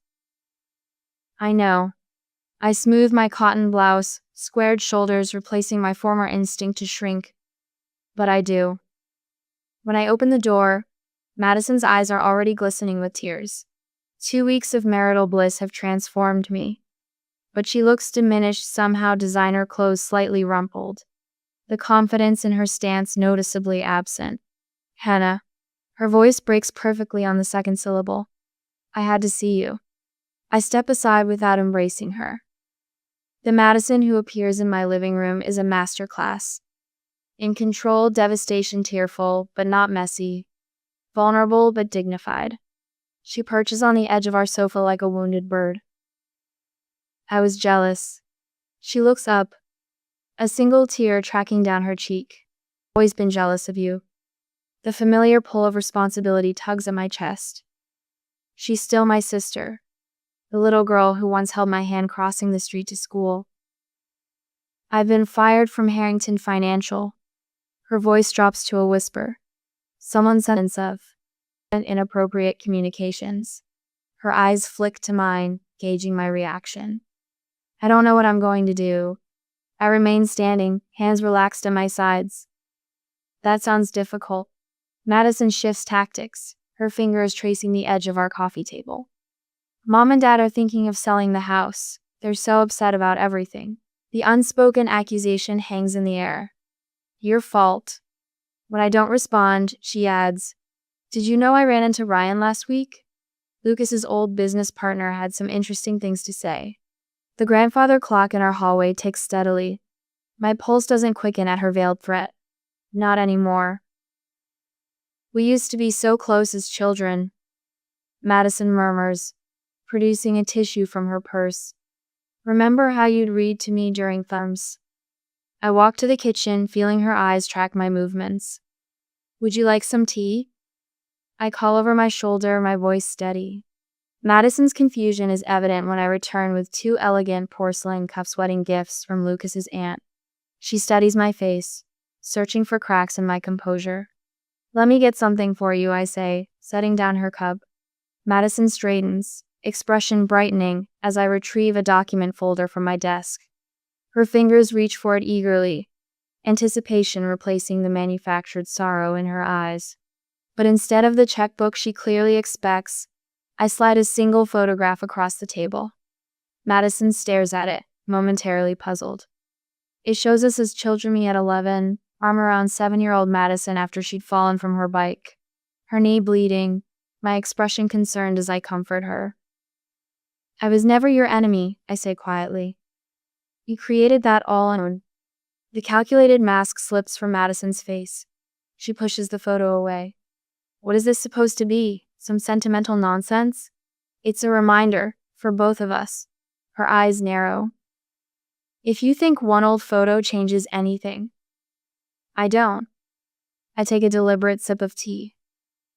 I know. I smooth my cotton blouse, squared shoulders, replacing my former instinct to shrink. But I do. When I open the door, Madison's eyes are already glistening with tears. 2 weeks of marital bliss have transformed me. But she looks diminished, somehow, designer clothes slightly rumpled. The confidence in her stance noticeably absent. Hannah. Her voice breaks perfectly on the second syllable. I had to see you. I step aside without embracing her. The Madison who appears in my living room is a masterclass. In control, devastation, tearful, but not messy. Vulnerable, but dignified. She perches on the edge of our sofa like a wounded bird. I was jealous. She looks up, a single tear tracking down her cheek. Always been jealous of you. The familiar pull of responsibility tugs at my chest. She's still my sister, the little girl who once held my hand crossing the street to school. I've been fired from Harrington Financial. Her voice drops to a whisper. Someone's sentence of inappropriate communications. Her eyes flick to mine, gauging my reaction. I don't know what I'm going to do. I remain standing, hands relaxed at my sides. That sounds difficult. Madison shifts tactics, her fingers tracing the edge of our coffee table. Mom and Dad are thinking of selling the house. They're so upset about everything. The unspoken accusation hangs in the air. Your fault. When I don't respond, she adds, Did you know I ran into Ryan last week? Lucas's old business partner had some interesting things to say. The grandfather clock in our hallway ticks steadily. My pulse doesn't quicken at her veiled threat. Not anymore. We used to be so close as children. Madison murmurs, producing a tissue from her purse. Remember how you'd read to me during thumbs? I walk to the kitchen, feeling her eyes track my movements. Would you like some tea? I call over my shoulder, my voice steady. Madison's confusion is evident when I return with 2 elegant porcelain cups wedding gifts from Lucas's aunt. She studies my face, searching for cracks in my composure. Let me get something for you, I say, setting down her cup. Madison straightens, expression brightening, as I retrieve a document folder from my desk. Her fingers reach for it eagerly, anticipation replacing the manufactured sorrow in her eyes. But instead of the checkbook she clearly expects, I slide a single photograph across the table. Madison stares at it, momentarily puzzled. It shows us as children, me at 11, arm around 7-year-old Madison after she'd fallen from her bike. Her knee bleeding, my expression concerned as I comfort her. I was never your enemy, I say quietly. You created that all on your own. The calculated mask slips from Madison's face. She pushes the photo away. What is this supposed to be? Some sentimental nonsense? It's a reminder, for both of us. Her eyes narrow. If you think one old photo changes anything. I don't. I take a deliberate sip of tea.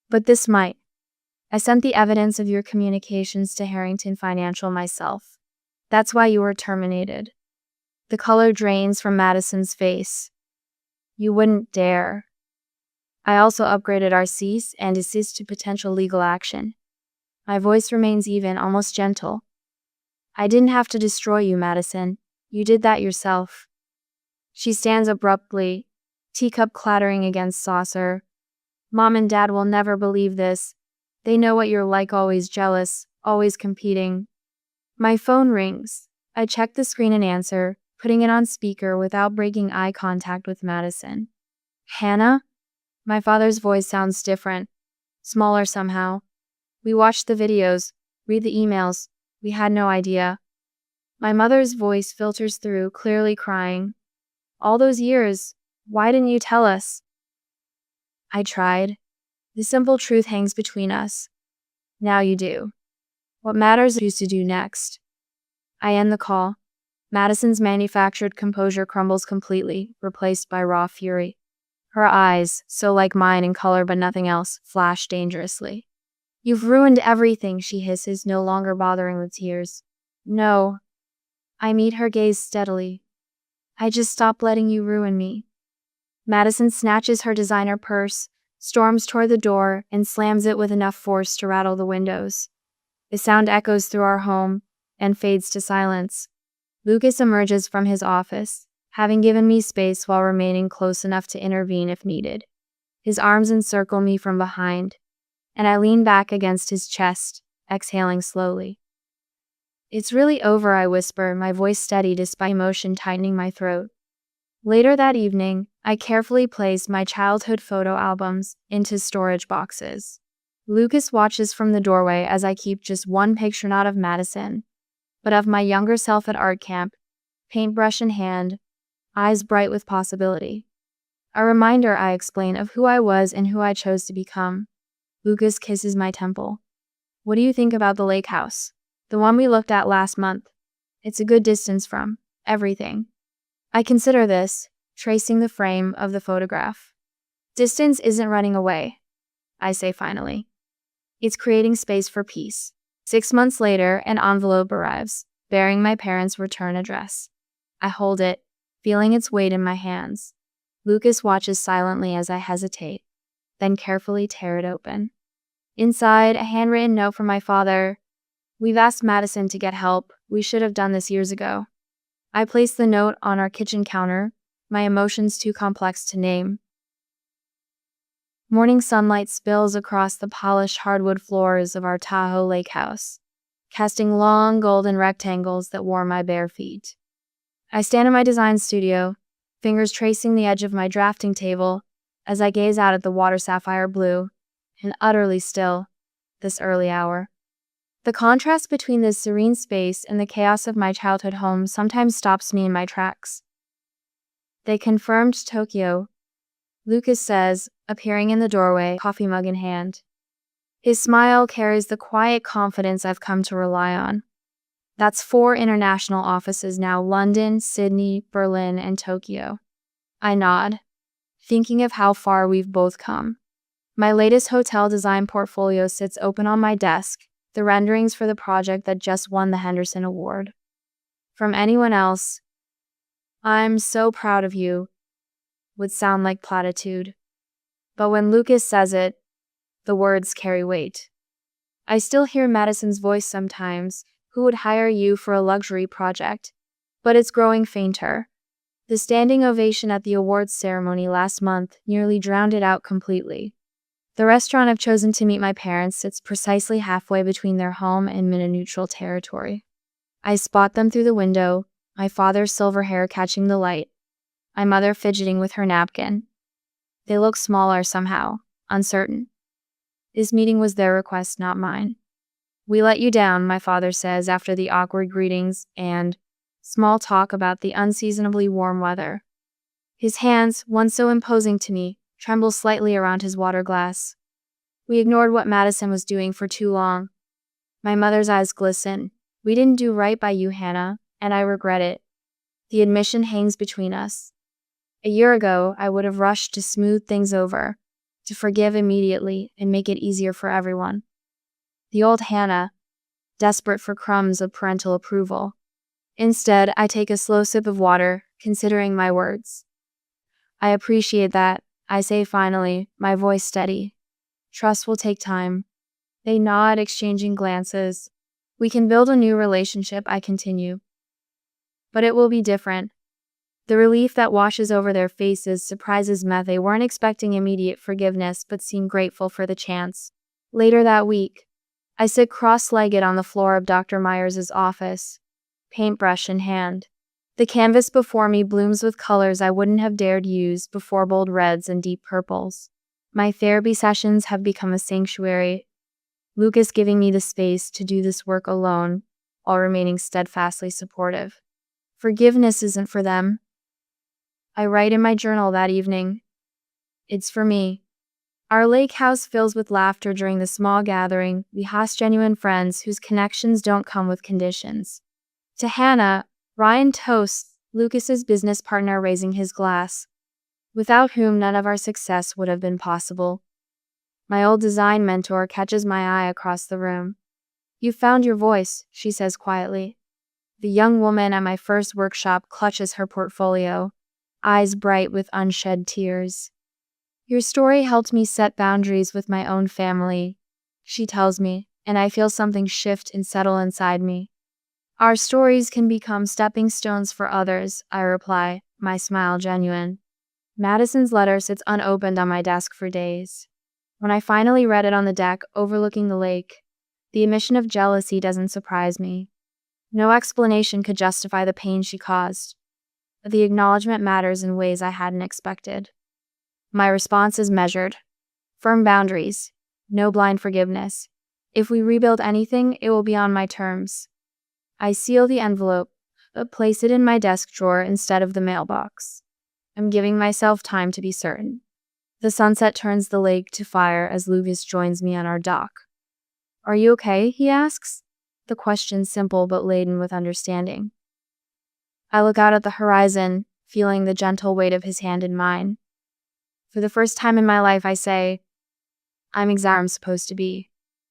But this might. I sent the evidence of your communications to Harrington Financial myself. That's why you were terminated. The color drains from Madison's face. You wouldn't dare. I also upgraded our cease and desist to potential legal action. My voice remains even, almost gentle. I didn't have to destroy you, Madison. You did that yourself. She stands abruptly, teacup clattering against saucer. Mom and Dad will never believe this. They know what you're like, always jealous, always competing. My phone rings. I check the screen and answer, putting it on speaker without breaking eye contact with Madison. Hannah? My father's voice sounds different, smaller somehow. We watched the videos, read the emails. We had no idea. My mother's voice filters through, clearly crying. All those years, why didn't you tell us? I tried. The simple truth hangs between us. Now you do. What matters is to do next. I end the call. Madison's manufactured composure crumbles completely, replaced by raw fury. Her eyes, so like mine in color but nothing else, flash dangerously. You've ruined everything, she hisses, no longer bothering with tears. No. I meet her gaze steadily. I just stopped letting you ruin me. Madison snatches her designer purse, storms toward the door, and slams it with enough force to rattle the windows. The sound echoes through our home and fades to silence. Lucas emerges from his office, having given me space while remaining close enough to intervene if needed. His arms encircle me from behind, and I lean back against his chest, exhaling slowly. It's really over, I whisper, my voice steady despite emotion tightening my throat. Later that evening, I carefully placed my childhood photo albums into storage boxes. Lucas watches from the doorway as I keep just one picture, not of Madison, but of my younger self at art camp, paintbrush in hand, eyes bright with possibility. A reminder, I explain, of who I was and who I chose to become. Lucas kisses my temple. What do you think about the lake house? The one we looked at last month. It's a good distance from everything. I consider this, tracing the frame of the photograph. Distance isn't running away, I say finally. It's creating space for peace. 6 months later, an envelope arrives, bearing my parents' return address. I hold it, feeling its weight in my hands. Lucas watches silently as I hesitate, then carefully tear it open. Inside, a handwritten note from my father. We've asked Madison to get help. We should have done this years ago. I place the note on our kitchen counter, my emotions too complex to name. Morning sunlight spills across the polished hardwood floors of our Tahoe lake house, casting long golden rectangles that warm my bare feet. I stand in my design studio, fingers tracing the edge of my drafting table as I gaze out at the water sapphire blue, and utterly still, this early hour. The contrast between this serene space and the chaos of my childhood home sometimes stops me in my tracks. They confirmed Tokyo, Lucas says, appearing in the doorway, coffee mug in hand. His smile carries the quiet confidence I've come to rely on. That's 4 international offices now: London, Sydney, Berlin, and Tokyo. I nod, thinking of how far we've both come. My latest hotel design portfolio sits open on my desk, the renderings for the project that just won the Henderson Award. From anyone else, "I'm so proud of you," would sound like platitude. But when Lucas says it, the words carry weight. I still hear Madison's voice sometimes, who would hire you for a luxury project, but it's growing fainter. The standing ovation at the awards ceremony last month nearly drowned it out completely. The restaurant I've chosen to meet my parents sits precisely halfway between their home and neutral territory. I spot them through the window, my father's silver hair catching the light, my mother fidgeting with her napkin. They look smaller somehow, uncertain. This meeting was their request, not mine. We let you down, my father says after the awkward greetings and small talk about the unseasonably warm weather. His hands, once so imposing to me, tremble slightly around his water glass. We ignored what Madison was doing for too long. My mother's eyes glisten. We didn't do right by you, Hannah, and I regret it. The admission hangs between us. A year ago, I would have rushed to smooth things over, to forgive immediately and make it easier for everyone. The old Hannah, desperate for crumbs of parental approval. Instead, I take a slow sip of water, considering my words. I appreciate that, I say finally, my voice steady. Trust will take time. They nod, exchanging glances. We can build a new relationship, I continue. But it will be different. The relief that washes over their faces surprises me. They weren't expecting immediate forgiveness, but seem grateful for the chance. Later that week, I sit cross-legged on the floor of Dr. Myers's office, paintbrush in hand. The canvas before me blooms with colors I wouldn't have dared use before, bold reds and deep purples. My therapy sessions have become a sanctuary, Lucas giving me the space to do this work alone while remaining steadfastly supportive. Forgiveness isn't for them. I write in my journal that evening. It's for me. Our lake house fills with laughter during the small gathering. We host genuine friends whose connections don't come with conditions. To Hannah, Ryan toasts, Lucas's business partner, raising his glass, without whom none of our success would have been possible. My old design mentor catches my eye across the room. "You've found your voice," she says quietly. The young woman at my first workshop clutches her portfolio, eyes bright with unshed tears. "Your story helped me set boundaries with my own family," she tells me, and I feel something shift and settle inside me. "Our stories can become stepping stones for others," I reply, my smile genuine. Madison's letter sits unopened on my desk for days. When I finally read it on the deck overlooking the lake, the emission of jealousy doesn't surprise me. No explanation could justify the pain she caused, but the acknowledgement matters in ways I hadn't expected. My response is measured. Firm boundaries. No blind forgiveness. If we rebuild anything, it will be on my terms. I seal the envelope, but place it in my desk drawer instead of the mailbox. I'm giving myself time to be certain. The sunset turns the lake to fire as Lucas joins me on our dock. "Are you okay?" he asks. The question simple but laden with understanding. I look out at the horizon, feeling the gentle weight of his hand in mine. For the first time in my life, I say, "I'm exactly where I'm supposed to be."